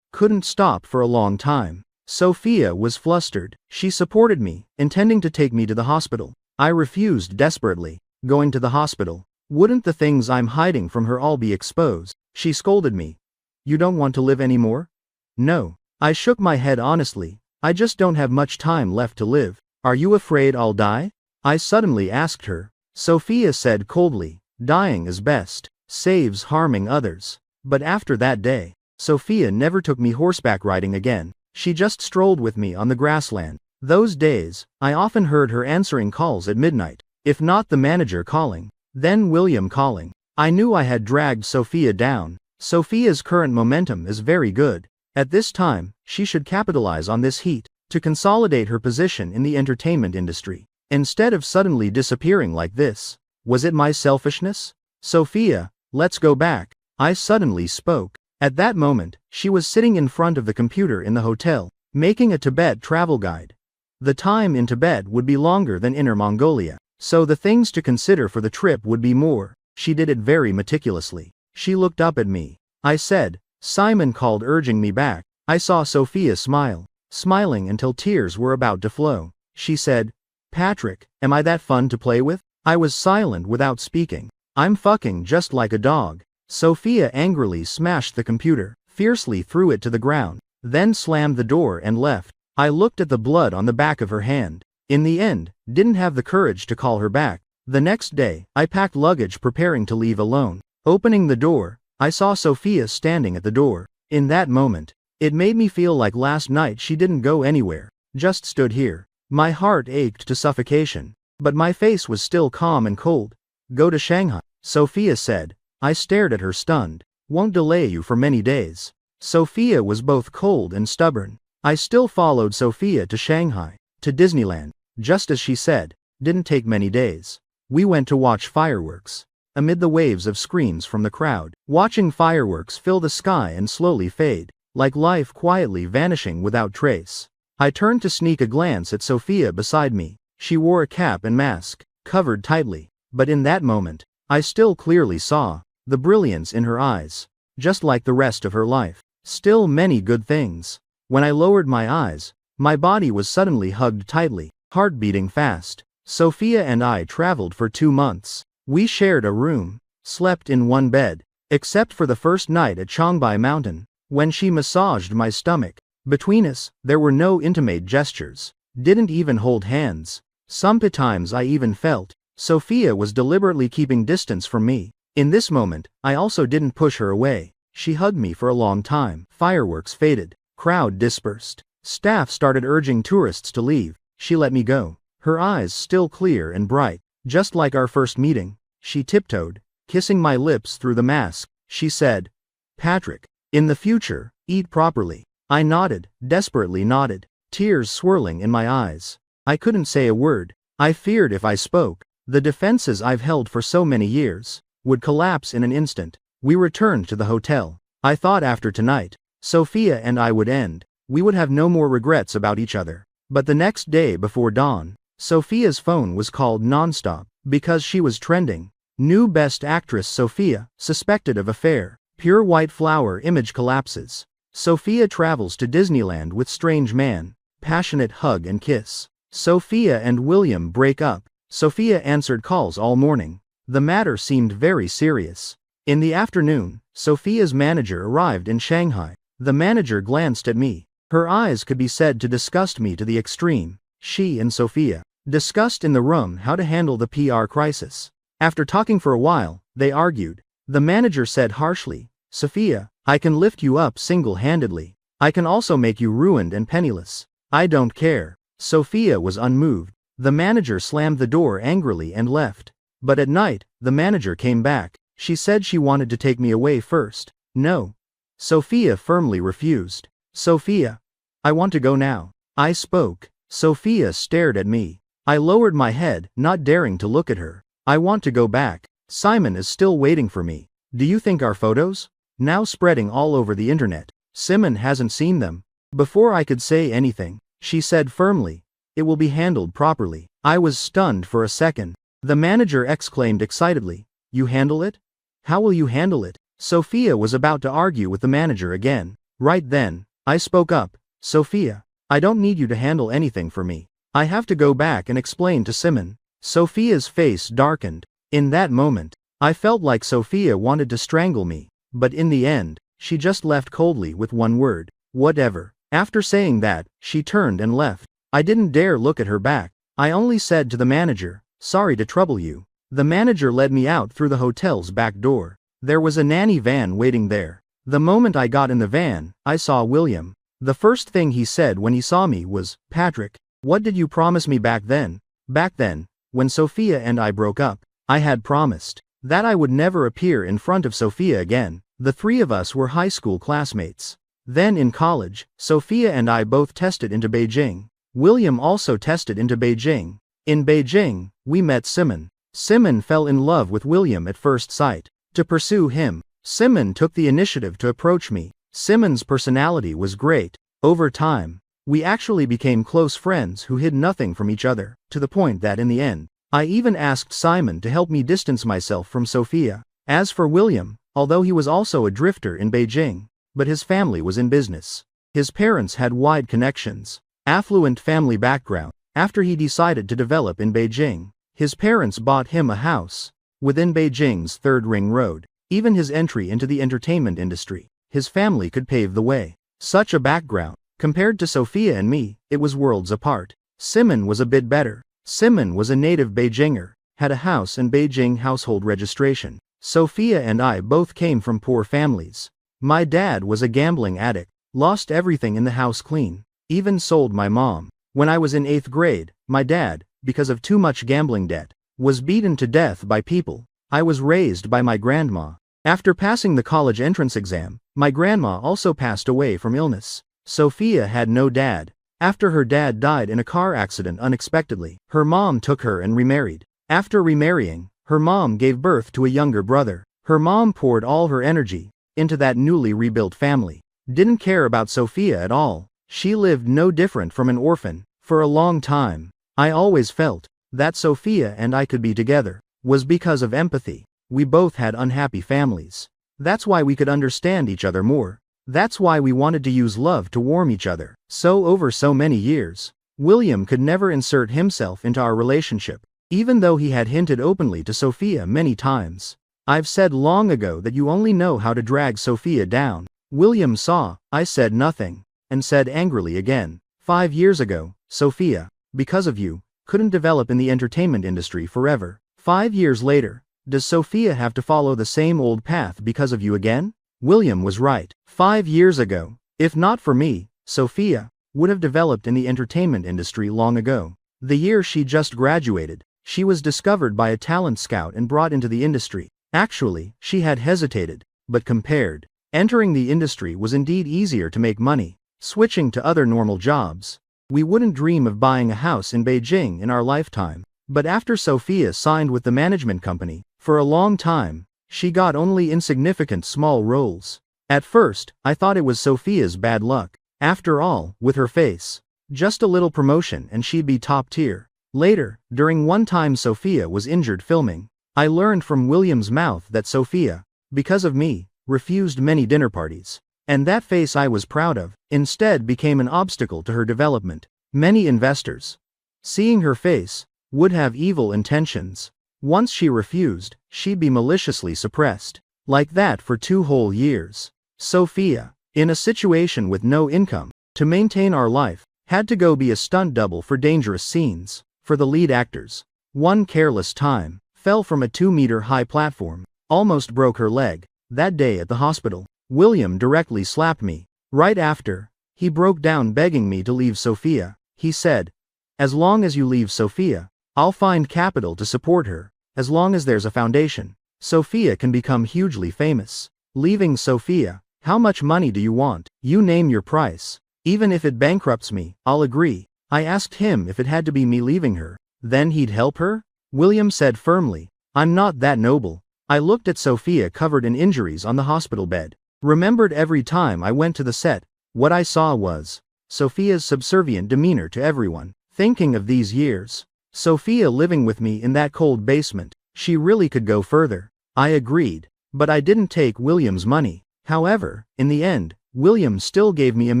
couldn't stop for a long time. Sophia was flustered. She supported me, intending to take me to the hospital. I refused desperately. Going to the hospital? Wouldn't the things I'm hiding from her all be exposed? She scolded me. You don't want to live anymore? No. I shook my head honestly. I just don't have much time left to live. Are you afraid I'll die? I suddenly asked her. Sophia said coldly, dying is best, saves harming others. But after that day, Sophia never took me horseback riding again. She just strolled with me on the grassland. Those days, I often heard her answering calls at midnight. If not the manager calling, then William calling. I knew I had dragged Sophia down. Sophia's current momentum is very good. At this time, she should capitalize on this heat, to consolidate her position in the entertainment industry, instead of suddenly disappearing like this. Was it my selfishness? Sophia, let's go back. I suddenly spoke. At that moment, she was sitting in front of the computer in the hotel, making a Tibet travel guide. The time in Tibet would be longer than Inner Mongolia, so the things to consider for the trip would be more. She did it very meticulously. She looked up at me. I said, Simon called, urging me back. I saw Sophia smile, smiling until tears were about to flow. She said, Patrick, am I that fun to play with? I was silent without speaking. I'm fucking just like a dog. Sophia angrily smashed the computer, fiercely threw it to the ground, then slammed the door and left. I looked at the blood on the back of her hand. In the end, didn't have the courage to call her back. The next day, I packed luggage preparing to leave alone. Opening the door, I saw Sophia standing at the door. In that moment, it made me feel like last night she didn't go anywhere, just stood here. My heart ached to suffocation, but my face was still calm and cold. Go to Shanghai, Sophia said. I stared at her stunned. Won't delay you for many days. Sophia was both cold and stubborn. I still followed Sophia to Shanghai, to Disneyland, just as she said. Didn't take many days. We went to watch fireworks. Amid the waves of screams from the crowd, watching fireworks fill the sky and slowly fade, like life quietly vanishing without trace. I turned to sneak a glance at Sophia beside me. She wore a cap and mask, covered tightly, but in that moment, I still clearly saw the brilliance in her eyes, just like the rest of her life. Still many good things. When I lowered my eyes, my body was suddenly hugged tightly, heart beating fast. Sophia and I traveled for 2 months. We shared a room, slept in one bed, except for the first night at Changbai Mountain, when she massaged my stomach. Between us, there were no intimate gestures, didn't even hold hands. Sometimes I even felt Sophia was deliberately keeping distance from me. In this moment, I also didn't push her away. She hugged me for a long time. Fireworks faded. Crowd dispersed. Staff started urging tourists to leave. She let me go. Her eyes still clear and bright, just like our first meeting. She tiptoed, kissing my lips through the mask. She said, Patrick, in the future, eat properly. I nodded, desperately nodded, tears swirling in my eyes. I couldn't say a word. I feared if I spoke, the defenses I've held for so many years would collapse in an instant. We returned to the hotel. I thought after tonight, Sophia and I would end. We would have no more regrets about each other. But the next day before dawn, Sophia's phone was called nonstop, because she was trending. New Best Actress Sophia, suspected of affair. Pure white flower image collapses. Sophia travels to Disneyland with strange man. Passionate hug and kiss. Sophia and William break up. Sophia answered calls all morning. The matter seemed very serious. In the afternoon, Sophia's manager arrived in Shanghai. The manager glanced at me. Her eyes could be said to disgust me to the extreme. She and Sophia discussed in the room how to handle the PR crisis. After talking for a while, they argued. The manager said harshly, Sophia, I can lift you up single-handedly. I can also make you ruined and penniless. I don't care. Sophia was unmoved. The manager slammed the door angrily and left. But at night, the manager came back. She said she wanted to take me away first. No. Sophia firmly refused. Sophia, I want to go now. I spoke. Sophia stared at me. I lowered my head, not daring to look at her. I want to go back. Simon is still waiting for me. Do you think our photos? Now spreading all over the internet. Simon hasn't seen them. Before I could say anything, she said firmly, it will be handled properly. I was stunned for a second. The manager exclaimed excitedly, you handle it? How will you handle it? Sophia was about to argue with the manager again. Right then, I spoke up. Sophia, I don't need you to handle anything for me. I have to go back and explain to Simon. Sophia's face darkened. In that moment, I felt like Sophia wanted to strangle me, but in the end, she just left coldly with one word, whatever. After saying that, she turned and left. I didn't dare look at her back. I only said to the manager, sorry to trouble you. The manager led me out through the hotel's back door. There was a nanny van waiting there. The moment I got in the van, I saw William. The first thing he said when he saw me was, Patrick, what did you promise me back then? Back then, when Sophia and I broke up, I had promised that I would never appear in front of Sophia again. The three of us were high school classmates. Then in college, Sophia and I both tested into Beijing. William also tested into Beijing. In Beijing, we met Simon. Simon fell in love with William at first sight. To pursue him, Simon took the initiative to approach me. Simon's personality was great. Over time, We actually became close friends who hid nothing from each other, to the point that in the end, I even asked Simon to help me distance myself from Sophia. As for William, although he was also a drifter in Beijing, but his family was in business. His parents had wide connections, affluent family background. After he decided to develop in Beijing, his parents bought him a house within Beijing's Third Ring Road. Even his entry into the entertainment industry, his family could pave the way. Such a background, compared to Sophia and me, it was worlds apart. Simon was a bit better. Simon was a native Beijinger, had a house and Beijing household registration. Sophia and I both came from poor families. My dad was a gambling addict, lost everything in the house clean, even sold my mom. When I was in 8th grade, my dad, because of too much gambling debt, was beaten to death by people. I was raised by my grandma. After passing the college entrance exam, my grandma also passed away from illness. Sophia had no dad. After her dad died in a car accident unexpectedly, her mom took her and remarried. After remarrying, her mom gave birth to a younger brother. Her mom poured all her energy into that newly rebuilt family. Didn't care about Sophia at all. She lived no different from an orphan. For a long time, I always felt that Sophia and I could be together was because of empathy. We both had unhappy families. That's why we could understand each other more. That's why we wanted to use love to warm each other. So over so many years, William could never insert himself into our relationship, even though he had hinted openly to Sophia many times. I've said long ago that you only know how to drag Sophia down. William saw, I said nothing, and said angrily again, 5 years ago, Sophia, because of you, couldn't develop in the entertainment industry forever. 5 years later, does Sophia have to follow the same old path because of you again? William was right. 5 years ago, if not for me, Sophia would have developed in the entertainment industry long ago. The year she just graduated, she was discovered by a talent scout and brought into the industry. Actually, she had hesitated, but compared. Entering the industry was indeed easier to make money. Switching to other normal jobs, we wouldn't dream of buying a house in Beijing in our lifetime. But after Sophia signed with the management company, for a long time, she got only insignificant small roles. At first, I thought it was Sophia's bad luck. After all, with her face, just a little promotion and she'd be top tier. Later, during one time Sophia was injured filming, I learned from William's mouth that Sophia, because of me, refused many dinner parties. And that face I was proud of, instead became an obstacle to her development. Many investors, seeing her face, would have evil intentions. Once she refused, she'd be maliciously suppressed. Like that for 2 whole years. Sophia, in a situation with no income, to maintain our life, had to go be a stunt double for dangerous scenes. For the lead actors, one careless time, fell from a 2-meter-high platform, almost broke her leg. That day at the hospital, William directly slapped me. Right after, he broke down begging me to leave Sophia. He said, "As long as you leave Sophia, I'll find capital to support her. As long as there's a foundation, Sophia can become hugely famous." Leaving Sophia, how much money do you want? You name your price. Even if it bankrupts me, I'll agree. I asked him if it had to be me leaving her, then he'd help her? William said firmly, "I'm not that noble." I looked at Sophia covered in injuries on the hospital bed. Remembered every time I went to the set, what I saw was Sophia's subservient demeanor to everyone. Thinking of these years, Sophia living with me in that cold basement, she really could go further. I agreed, but I didn't take William's money. However, in the end, William still gave me $1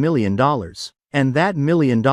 million, and that $1 million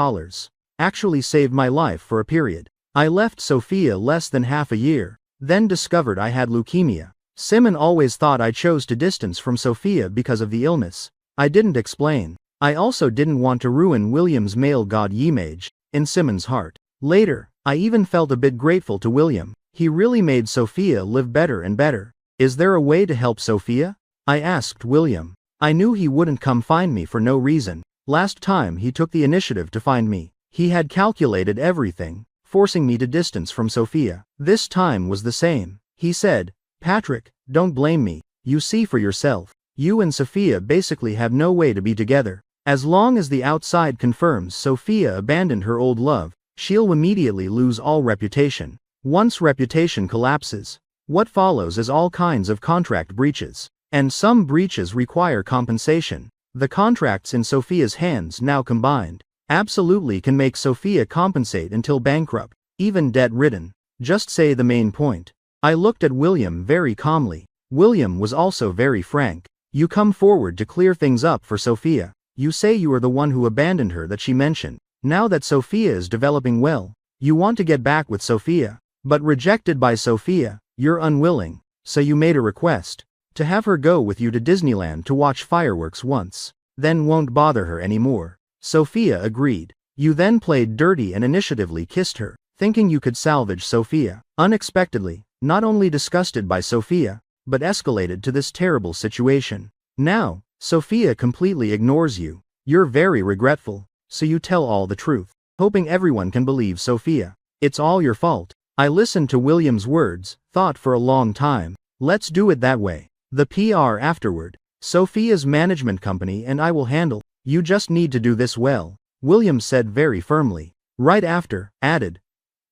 actually saved my life for a period. I left Sophia less than half a year, then discovered I had leukemia. Simon always thought I chose to distance from Sophia because of the illness. I didn't explain. I also didn't want to ruin William's male god image in Simon's heart. Later, I even felt a bit grateful to William. He really made Sophia live better and better. Is there a way to help Sophia? I asked William. I knew he wouldn't come find me for no reason. Last time he took the initiative to find me, he had calculated everything, forcing me to distance from Sophia. This time was the same. He said, "Patrick, don't blame me. You see for yourself. You and Sophia basically have no way to be together. As long as the outside confirms Sophia abandoned her old love, she'll immediately lose all reputation. Once reputation collapses, what follows is all kinds of contract breaches. And some breaches require compensation. The contracts in Sophia's hands now combined, absolutely can make Sophia compensate until bankrupt, even debt-ridden. Just say the main point. I looked at William very calmly. William was also very frank. You come forward to clear things up for Sophia. You say you are the one who abandoned her that she mentioned. Now that Sophia is developing well, you want to get back with Sophia. But rejected by Sophia, you're unwilling, so you made a request. To have her go with you to Disneyland to watch fireworks once. Then won't bother her anymore. Sophia agreed. You then played dirty and initiatively kissed her, thinking you could salvage Sophia. Unexpectedly, not only disgusted by Sophia, but escalated to this terrible situation. Now, Sophia completely ignores you. You're very regretful, so you tell all the truth, hoping everyone can believe Sophia. It's all your fault. I listened to William's words, thought for a long time. Let's do it that way. The PR afterward. Sophia's management company and I will handle. You just need to do this well, William said very firmly. Right after, added,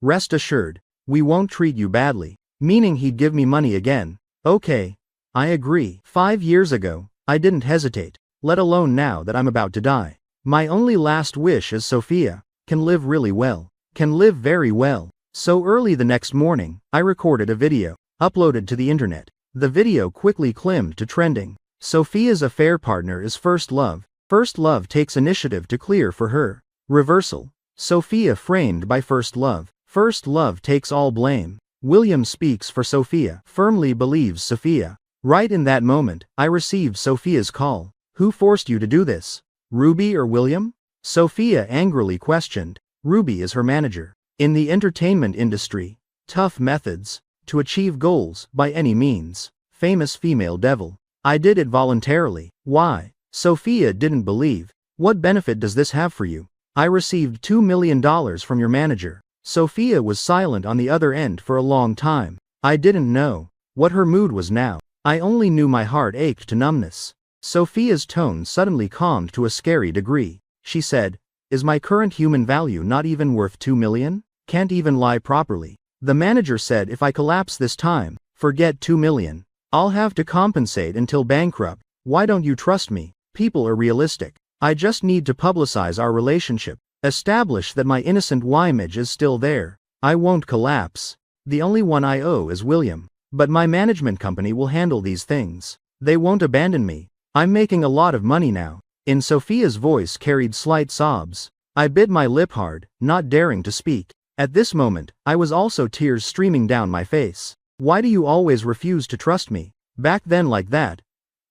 rest assured, we won't treat you badly, meaning he'd give me money again. Okay, I agree. 5 years ago, I didn't hesitate, let alone now that I'm about to die. My only last wish is Sophia can live really well, can live very well. So early the next morning, I recorded a video, uploaded to the internet. The video quickly climbed to trending. Sophia's affair partner is First Love. First Love takes initiative to clear for her. Reversal. Sophia framed by First Love. First Love takes all blame. William speaks for Sophia, firmly believes Sophia. Right in that moment, I received Sophia's call. Who forced you to do this? Ruby or William? Sophia angrily questioned. Ruby is her manager. In the entertainment industry, tough methods to achieve goals by any means. Famous female devil. I did it voluntarily. Why? Sophia didn't believe. What benefit does this have for you? I received $2 million from your manager. Sophia was silent on the other end for a long time. I didn't know what her mood was now. I only knew my heart ached to numbness. Sophia's tone suddenly calmed to a scary degree. She said, is my current human value not even worth $2 million? Can't even lie properly. The manager said if I collapse this time, forget $2 million. I'll have to compensate until bankrupt. Why don't you trust me? People are realistic. I just need to publicize our relationship. Establish that my innocent image is still there. I won't collapse. The only one I owe is William. But my management company will handle these things. They won't abandon me. I'm making a lot of money now. In Sophia's voice carried slight sobs. I bit my lip hard, not daring to speak. At this moment, I was also tears streaming down my face. Why do you always refuse to trust me? Back then like that.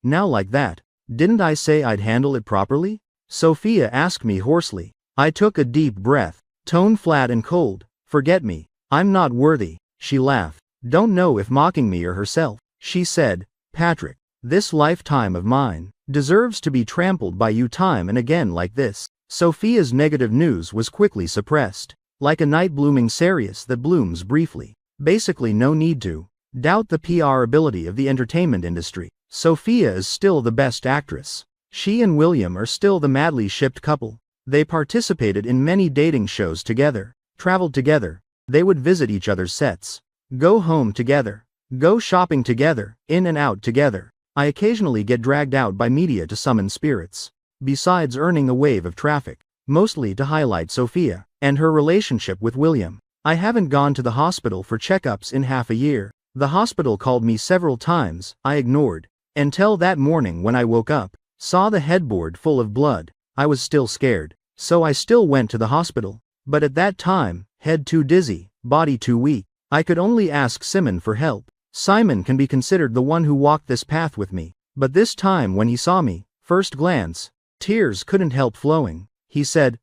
Now like that. Didn't I say I'd handle it properly? Sophia asked me hoarsely. I took a deep breath, tone flat and cold. Forget me. I'm not worthy. She laughed. Don't know if mocking me or herself. She said, Patrick, this lifetime of mine deserves to be trampled by you time and again like this. Sophia's negative news was quickly suppressed. Like a night blooming cereus that blooms briefly. Basically no need to doubt the PR ability of the entertainment industry. Sophia is still the best actress. She and William are still the madly shipped couple. They participated in many dating shows together, traveled together, they would visit each other's sets, go home together, go shopping together, in and out together. I occasionally get dragged out by media to summon spirits. Besides earning a wave of traffic, mostly to highlight Sophia and her relationship with William. I haven't gone to the hospital for checkups in half a year. The hospital called me several times, I ignored. Until that morning when I woke up, saw the headboard full of blood. I was still scared, so I still went to the hospital. But at that time, head too dizzy, body too weak. I could only ask Simon for help. Simon can be considered the one who walked this path with me. But this time when he saw me, first glance, tears couldn't help flowing. He said,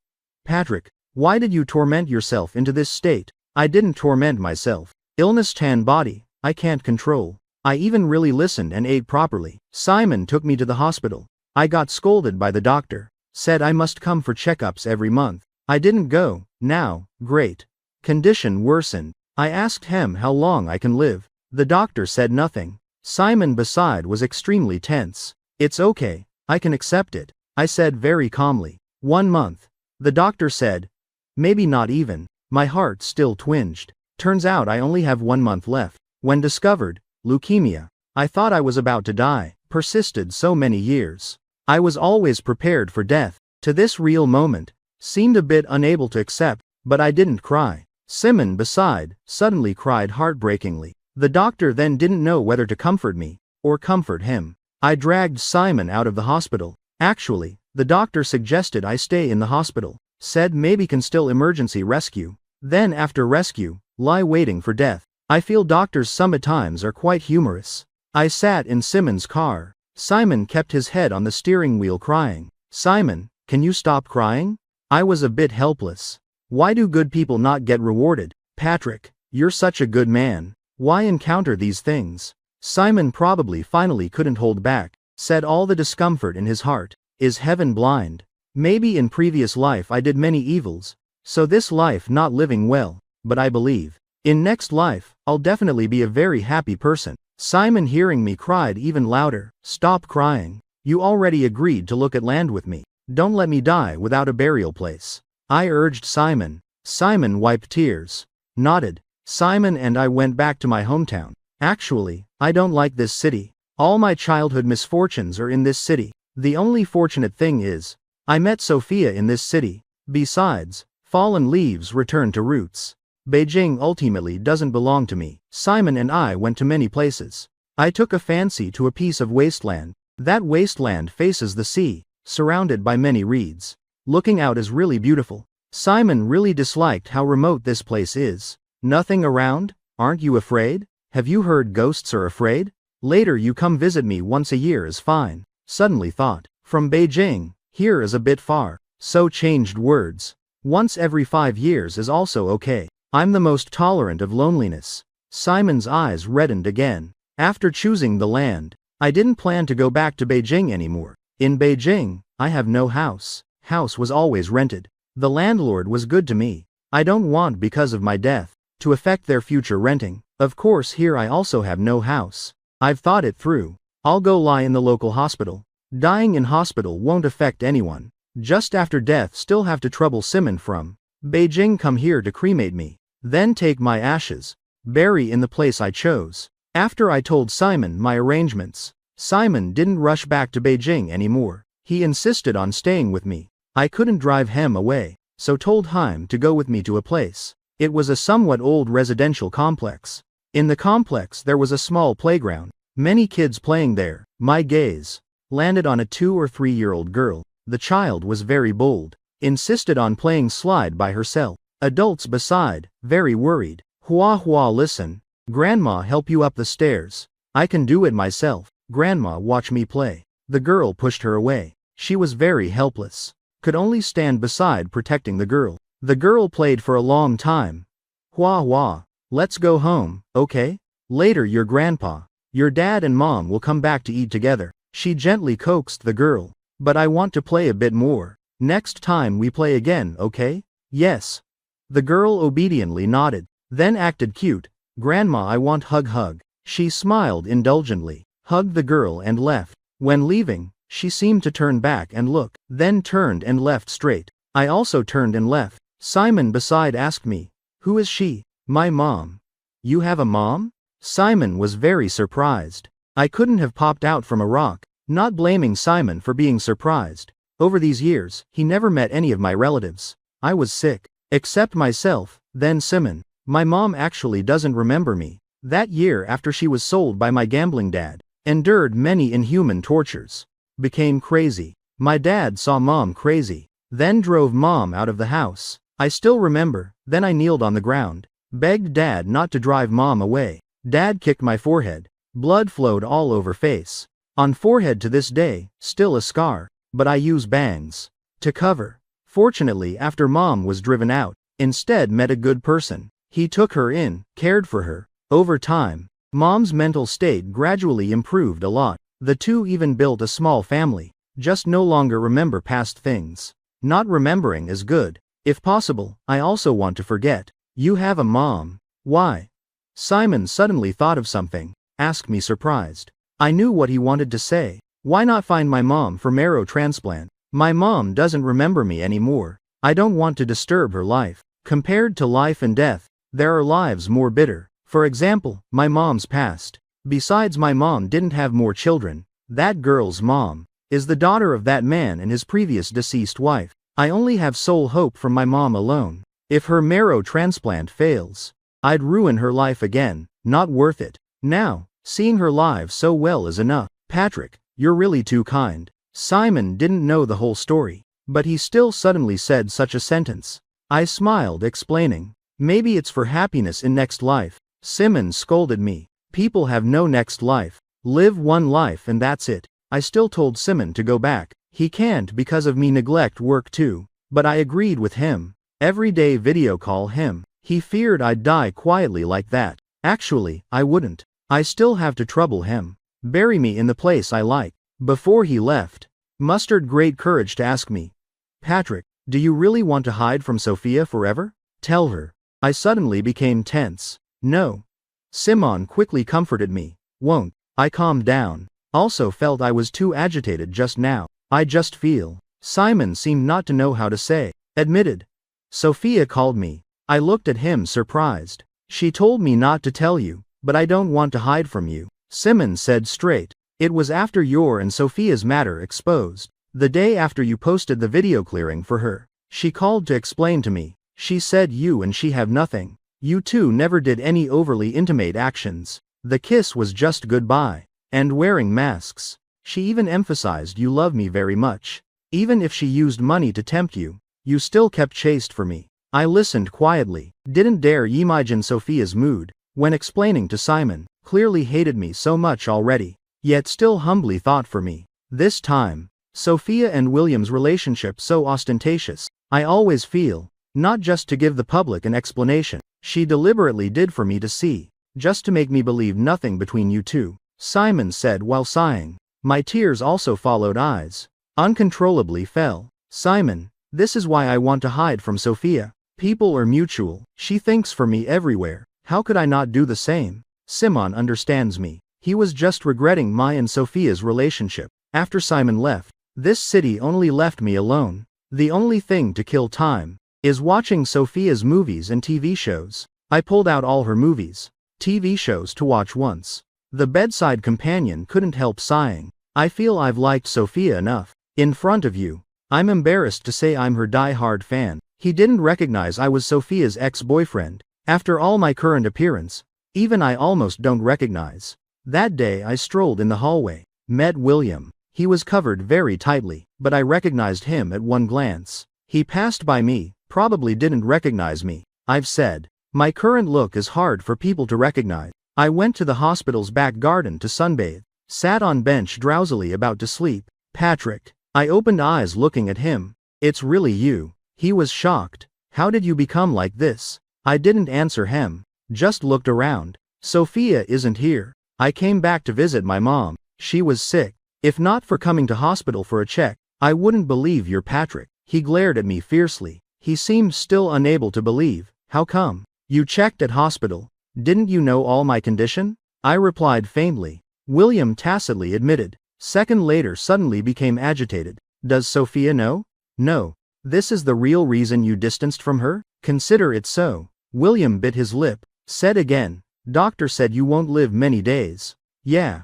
Patrick, why did you torment yourself into this state? I didn't torment myself. Illness tan body, I can't control. I even really listened and ate properly. Simon took me to the hospital. I got scolded by the doctor. Said I must come for checkups every month. I didn't go. Now, great. Condition worsened. I asked him how long I can live. The doctor said nothing. Simon beside was extremely tense. It's okay. I can accept it. I said very calmly. 1 month. The doctor said, maybe not even. My heart still twinged. Turns out I only have 1 month left. When discovered, leukemia. I thought I was about to die. Persisted so many years. I was always prepared for death. To this real moment, Seemed a bit unable to accept, but I didn't cry. Simon, beside, suddenly cried heartbreakingly. The doctor then didn't know whether to comfort me, or comfort him. I dragged Simon out of the hospital. Actually, the doctor suggested I stay in the hospital. Said maybe can still emergency rescue. Then after rescue, lie waiting for death. I feel doctors sometimes are quite humorous. I sat in Simon's car. Simon kept his head on the steering wheel crying. Simon, can you stop crying? I was a bit helpless. Why do good people not get rewarded? Patrick, you're such a good man. Why encounter these things? Simon probably finally couldn't hold back, said all the discomfort in his heart. Is heaven blind? Maybe in previous life I did many evils, so this life not living well, but I believe, in next life, I'll definitely be a very happy person. Simon, hearing me, cried even louder. Stop crying. You already agreed to look at land with me. Don't let me die without a burial place. I urged Simon. Simon wiped tears, nodded. Simon and I went back to my hometown. Actually, I don't like this city. All my childhood misfortunes are in this city. The only fortunate thing is, I met Sophia in this city. Besides, fallen leaves return to roots. Beijing ultimately doesn't belong to me. Simon and I went to many places. I took a fancy to a piece of wasteland. That wasteland faces the sea, surrounded by many reeds. Looking out is really beautiful. Simon really disliked how remote this place is. Nothing around? Aren't you afraid? Have you heard ghosts are afraid? Later you come visit me once a year is fine. Suddenly thought. From Beijing, here is a bit far. So changed words. Once every 5 years is also okay. I'm the most tolerant of loneliness. Simon's eyes reddened again. After choosing the land, I didn't plan to go back to Beijing anymore. In Beijing, I have no house. House was always rented. The landlord was good to me. I don't want, because of my death, to affect their future renting. Of course here I also have no house. I've thought it through. I'll go lie in the local hospital. Dying in hospital won't affect anyone. Just after death still have to trouble Simon from Beijing come here to cremate me. Then take my ashes, bury in the place I chose. After I told Simon my arrangements, Simon didn't rush back to Beijing anymore. He insisted on staying with me. I couldn't drive him away, so told him to go with me to a place. It was a somewhat old residential complex. In the complex there was a small playground, many kids playing there. My gaze landed on a 2 or 3-year-old girl. The child was very bold, insisted on playing slide by herself. Adults beside, very worried. Hua Hua, listen. Grandma help you up the stairs. I can do it myself. Grandma, watch me play. The girl pushed her away. She was very helpless. Could only stand beside protecting the girl. The girl played for a long time. Hua Hua, let's go home, okay? Later your grandpa, your dad and mom will come back to eat together. She gently coaxed the girl. But I want to play a bit more. Next time we play again, okay? Yes. The girl obediently nodded, then acted cute. Grandma, I want hug. She smiled indulgently, hugged the girl and left. When leaving, she seemed to turn back and look, then turned and left straight. I also turned and left. Simon beside asked me, who is she? My mom. You have a mom? Simon was very surprised. I couldn't have popped out from a rock. Not blaming Simon for being surprised. Over these years, he never met any of my relatives. I was sick. Except myself, then Simon. My mom actually doesn't remember me. That year after she was sold by my gambling dad. Endured many inhuman tortures. Became crazy. My dad saw mom crazy. Then drove mom out of the house. I still remember, then I kneeled on the ground. Begged dad not to drive mom away. Dad kicked my forehead. Blood flowed all over face. On forehead to this day, still a scar, but I use bangs to cover. Fortunately after mom was driven out, instead met a good person. He took her in, cared for her. Over time, mom's mental state gradually improved a lot. The two even built a small family. Just no longer remember past things. Not remembering is good. If possible, I also want to forget. You have a mom. Why? Simon suddenly thought of something, asked me surprised. I knew what he wanted to say. Why not find my mom for marrow transplant? My mom doesn't remember me anymore. I don't want to disturb her life. Compared to life and death, there are lives more bitter. For example, my mom's past. Besides, my mom didn't have more children. That girl's mom is the daughter of that man and his previous deceased wife. I only have sole hope from my mom alone. If her marrow transplant fails, I'd ruin her life again. Not worth it. Now, seeing her live so well is enough. Patrick, you're really too kind. Simon didn't know the whole story, but he still suddenly said such a sentence. I smiled, explaining, maybe it's for happiness in next life. Simon scolded me. People have no next life. Live one life and that's it. I still told Simon to go back. He can't because of me neglect work too. But I agreed with him. Every day video call him. He feared I'd die quietly like that. Actually, I wouldn't. I still have to trouble him. Bury me in the place I like. Before he left, mustered great courage to ask me, Patrick, do you really want to hide from Sophia forever? Tell her. I suddenly became tense. No. Simon quickly comforted me. Won't. I calmed down. Also felt I was too agitated just now. I just feel. Simon seemed not to know how to say. Admitted. Sophia called me. I looked at him surprised. She told me not to tell you, but I don't want to hide from you. Simon said straight. It was after your and Sophia's matter exposed. The day after you posted the video clearing for her. She called to explain to me. She said you and she have nothing. You two never did any overly intimate actions. The kiss was just goodbye. And wearing masks. She even emphasized you love me very much. Even if she used money to tempt you, you still kept chaste for me. I listened quietly, didn't dare imagine Sophia's mood, when explaining to Simon, clearly hated me so much already, yet still humbly thought for me. This time, Sophia and William's relationship so ostentatious, I always feel, not just to give the public an explanation, she deliberately did for me to see, just to make me believe nothing between you two, Simon said while sighing. My tears also followed eyes, uncontrollably fell. Simon, this is why I want to hide from Sophia. People are mutual, she thinks for me everywhere, how could I not do the same? Simon understands me, he was just regretting my and Sophia's relationship. After Simon left, this city only left me alone. The only thing to kill time is watching Sophia's movies and TV shows. I pulled out all her movies, TV shows to watch once. The bedside companion couldn't help sighing. I feel I've liked Sophia enough. In front of you, I'm embarrassed to say I'm her die-hard fan. He didn't recognize I was Sophia's ex-boyfriend. After all my current appearance, even I almost don't recognize. That day I strolled in the hallway, met William. He was covered very tightly, but I recognized him at one glance. He passed by me, probably didn't recognize me. I've said, my current look is hard for people to recognize. I went to the hospital's back garden to sunbathe, sat on bench drowsily about to sleep. Patrick. I opened eyes looking at him. It's really you. He was shocked. How did you become like this? I didn't answer him, just looked around. Sophia isn't here. I came back to visit my mom. She was sick. If not for coming to hospital for a check, I wouldn't believe you're Patrick. He glared at me fiercely. He seemed still unable to believe. How come? You checked at hospital. Didn't you know all my condition? I replied faintly. William tacitly admitted. Second later suddenly became agitated. Does Sophia know? No. This is the real reason you distanced from her? Consider it so. William bit his lip. Said again. Doctor said you won't live many days. Yeah.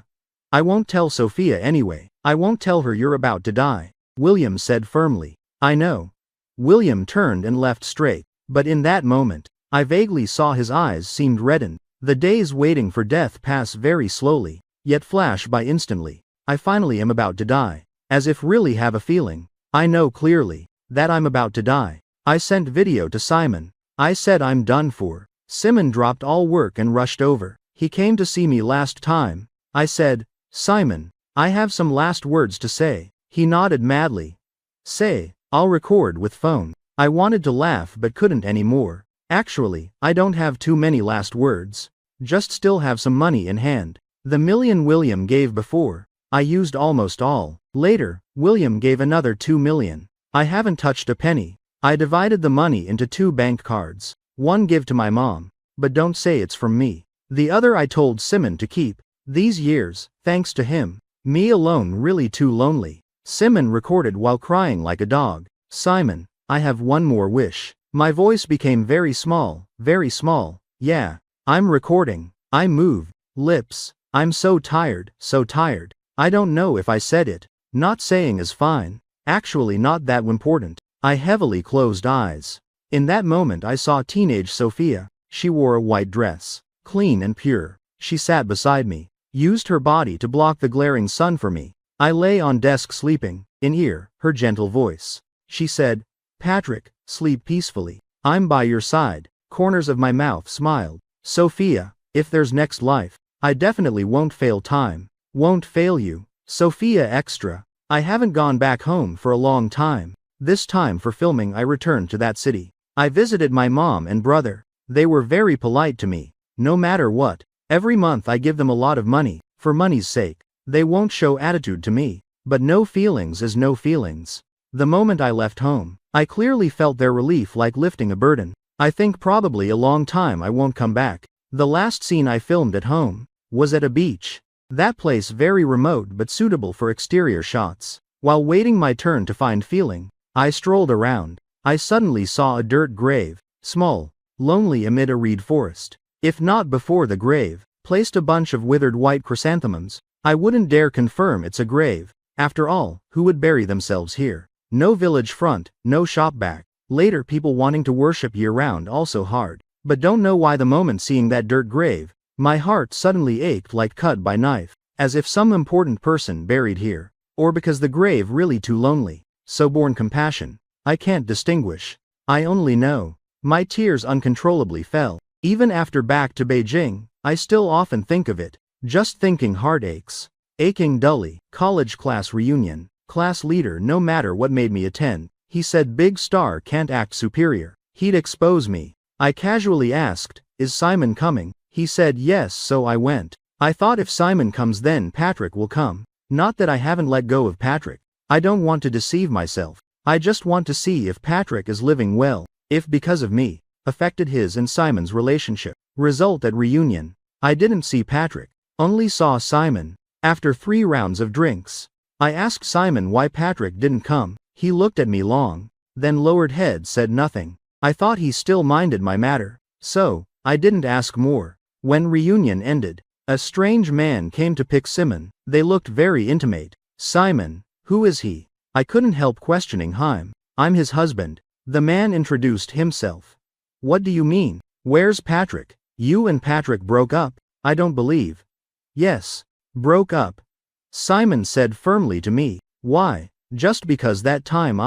I won't tell Sophia anyway. I won't tell her you're about to die. William said firmly. I know. William turned and left straight. But in that moment, I vaguely saw his eyes seemed reddened. The days waiting for death pass very slowly, yet flash by instantly. I finally am about to die. As if really have a feeling. I know clearly that I'm about to die. I sent video to Simon. I said I'm done for. Simon dropped all work and rushed over. He came to see me last time. I said, Simon, I have some last words to say. He nodded madly. Say, I'll record with phone. I wanted to laugh but couldn't anymore. Actually, I don't have too many last words. Just still have some money in hand. The $1 million William gave before, I used almost all. Later, William gave another $2 million. I haven't touched a penny. I divided the money into 2 bank cards. One give to my mom, but don't say it's from me. The other I told Simon to keep. These years, thanks to him, me alone really too lonely. Simon recorded while crying like a dog. Simon, I have one more wish. My voice became very small, yeah. I'm recording. I moved. Lips. I'm so tired. I don't know if I said it. Not saying is fine. Actually not that important. I heavily closed eyes. In that moment I saw teenage Sophia. She wore a white dress, clean and pure. She sat beside me, used her body to block the glaring sun for me. I lay on desk sleeping, in ear, her gentle voice. She said, "Patrick, sleep peacefully. I'm by your side." Corners of my mouth smiled. "Sophia, if there's next life, I definitely won't fail time. Won't fail you. Sophia extra." I haven't gone back home for a long time. This time for filming I returned to that city. I visited my mom and brother. They were very polite to me. No matter what. Every month I give them a lot of money, for money's sake. They won't show attitude to me. But no feelings is no feelings. The moment I left home, I clearly felt their relief like lifting a burden. I think probably a long time I won't come back. The last scene I filmed at home was at a beach. That place very remote but suitable for exterior shots. While waiting my turn to find feeling, I strolled around. I suddenly saw a dirt grave, small, lonely amid a reed forest. If not before the grave, placed a bunch of withered white chrysanthemums. I wouldn't dare confirm it's a grave. After all, who would bury themselves here? No village front, no shop back. Later people wanting to worship year-round also hard. But don't know why the moment seeing that dirt grave, my heart suddenly ached like cut by knife, as if some important person buried here. Or because the grave really too lonely. So born compassion. I can't distinguish. I only know. My tears uncontrollably fell. Even after back to Beijing, I still often think of it. Just thinking heart aches. Aching dully. College class reunion. Class leader no matter what made me attend. He said big star can't act superior. He'd expose me. I casually asked, "Is Simon coming?" He said yes, so I went. I thought if Simon comes then Patrick will come. Not that I haven't let go of Patrick. I don't want to deceive myself. I just want to see if Patrick is living well, if because of me, affected his and Simon's relationship. Result at reunion. I didn't see Patrick. Only saw Simon. After 3 rounds of drinks, I asked Simon why Patrick didn't come. He looked at me long, then lowered head, said nothing. I thought he still minded my matter, so I didn't ask more. When reunion ended, a strange man came to pick Simon. They looked very intimate. "Simon, who is he?" I couldn't help questioning him. "I'm his husband." The man introduced himself. "What do you mean? Where's Patrick? You and Patrick broke up?" "I don't believe." "Yes, broke up," Simon said firmly to me. "Why?" "Just because that time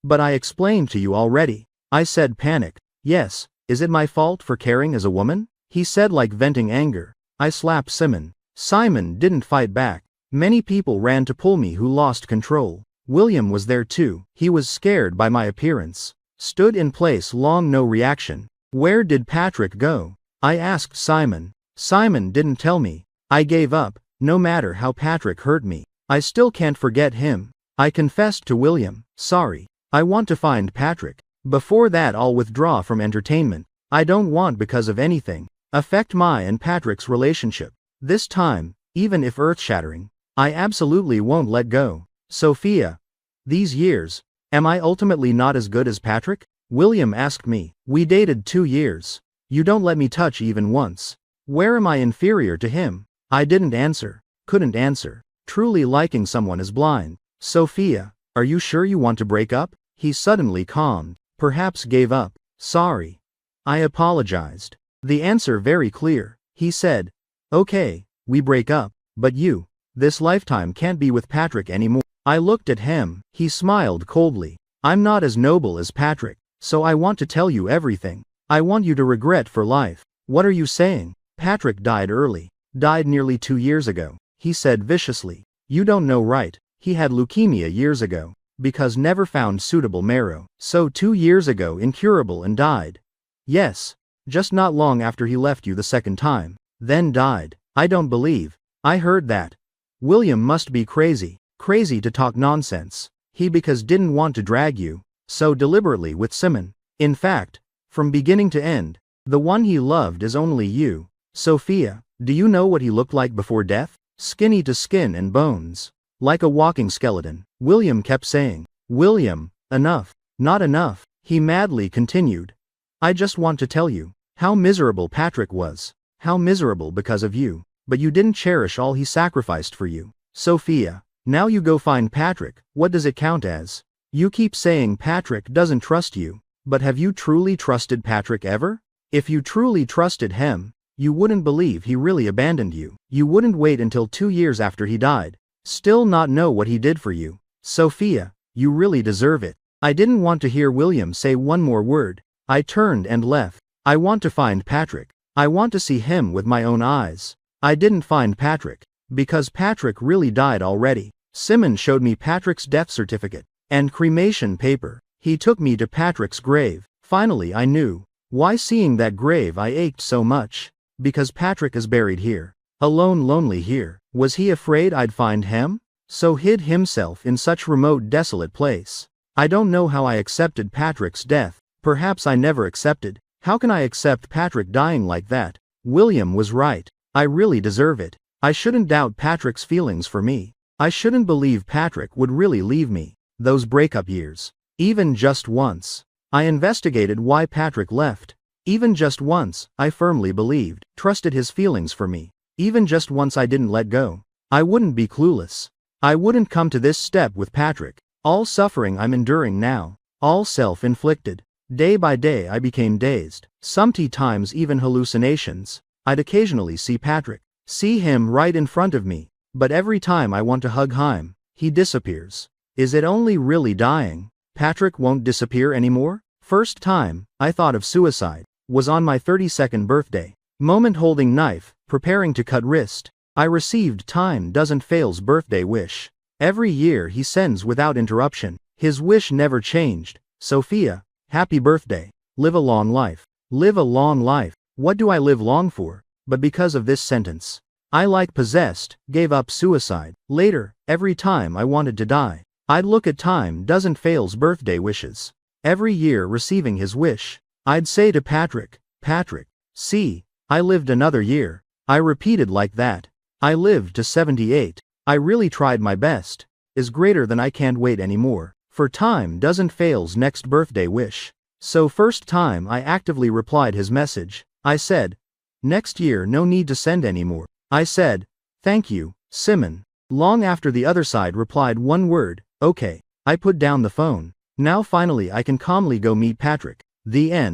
But I explained to you already." I said panicked. "Yes, is it my fault for caring as a woman?" He said like venting anger. I slapped Simon. Simon didn't fight back. Many people ran to pull me who lost control. William was there too. He was scared by my appearance. Stood in place long, no reaction. "Where did Patrick go?" I asked Simon. Simon didn't tell me. I gave up. No matter how Patrick hurt me, I still can't forget him. I confessed to William, "Sorry. I want to find Patrick. Before that I'll withdraw from entertainment. I don't want because of anything affect my and Patrick's relationship. This time, even if earth-shattering, I absolutely won't let go." "Sophia, these years, am I ultimately not as good as Patrick?" William asked me. "We dated 2 years. You don't let me touch even once. Where am I inferior to him?" I didn't answer. Couldn't answer. Truly liking someone is blind. "Sophia, are you sure you want to break up?" He suddenly calmed. Perhaps gave up. "Sorry." I apologized. The answer very clear. He said, "Okay, we break up, but you, this lifetime can't be with Patrick anymore." I looked at him. He smiled coldly. "I'm not as noble as Patrick, so I want to tell you everything. I want you to regret for life." "What are you saying?" "Patrick died early. Died nearly 2 years ago," he said viciously. "You don't know right. He had leukemia years ago, because never found suitable marrow. So 2 years ago incurable and died." "Yes. Just not long after he left you the second time. Then died." "I don't believe I heard that." William must be crazy. Crazy to talk nonsense. He because didn't want to drag you so deliberately with Simon. In fact, from beginning to end, the one he loved is only you. "Sophia, do you know what he looked like before death? Skinny to skin and bones. Like a walking skeleton." William kept saying. "William, enough." "Not enough," he madly continued. "I just want to tell you how miserable Patrick was. How miserable because of you. But you didn't cherish all he sacrificed for you. Sophia, now you go find Patrick. What does it count as? You keep saying Patrick doesn't trust you, but have you truly trusted Patrick ever? If you truly trusted him, you wouldn't believe he really abandoned you. You wouldn't wait until 2 years after he died, still not know what he did for you. Sophia, you really deserve it. I didn't want to hear William say one more word. I turned and left. I want to find Patrick. I want to see him with my own eyes. I didn't find Patrick, because Patrick really died already. Simon showed me Patrick's death certificate and cremation paper. He took me to Patrick's grave. Finally I knew why seeing that grave I ached so much. Because Patrick is buried here. Alone, lonely here. Was he afraid I'd find him? So hid himself in such remote, desolate place. I don't know how I accepted Patrick's death. Perhaps I never accepted. How can I accept Patrick dying like that? William was right. I really deserve it. I shouldn't doubt Patrick's feelings for me. I shouldn't believe Patrick would really leave me. Those breakup years. Even just once. I investigated why Patrick left. Even just once, I firmly believed, trusted his feelings for me. Even just once I didn't let go. I wouldn't be clueless. I wouldn't come to this step with Patrick. All suffering I'm enduring now. All self-inflicted. Day by day I became dazed. Sometimes even hallucinations. I'd occasionally see Patrick. See him right in front of me. But every time I want to hug him, he disappears. Is it only really dying? Patrick won't disappear anymore? First time I thought of suicide was on my 32nd birthday. Moment holding knife, preparing to cut wrist. I received Time Doesn't Fail's birthday wish. Every year he sends without interruption. His wish never changed. Sophia, happy birthday. Live a long life. Live a long life. What do I live long for? But because of this sentence. I, like possessed, gave up suicide. Later, every time I wanted to die, I'd look at Time Doesn't Fail's birthday wishes. Every year receiving his wish, I'd say to Patrick, Patrick, see, I lived another year. I repeated like that. I lived to 78. I really tried my best. Is greater than I can't wait anymore. For Time Doesn't Fail's next birthday wish. So first time I actively replied his message. I said, next year no need to send anymore. I said, thank you, Simon. Long after the other side replied one word, okay. I put down the phone. Now finally I can calmly go meet Patrick. The end.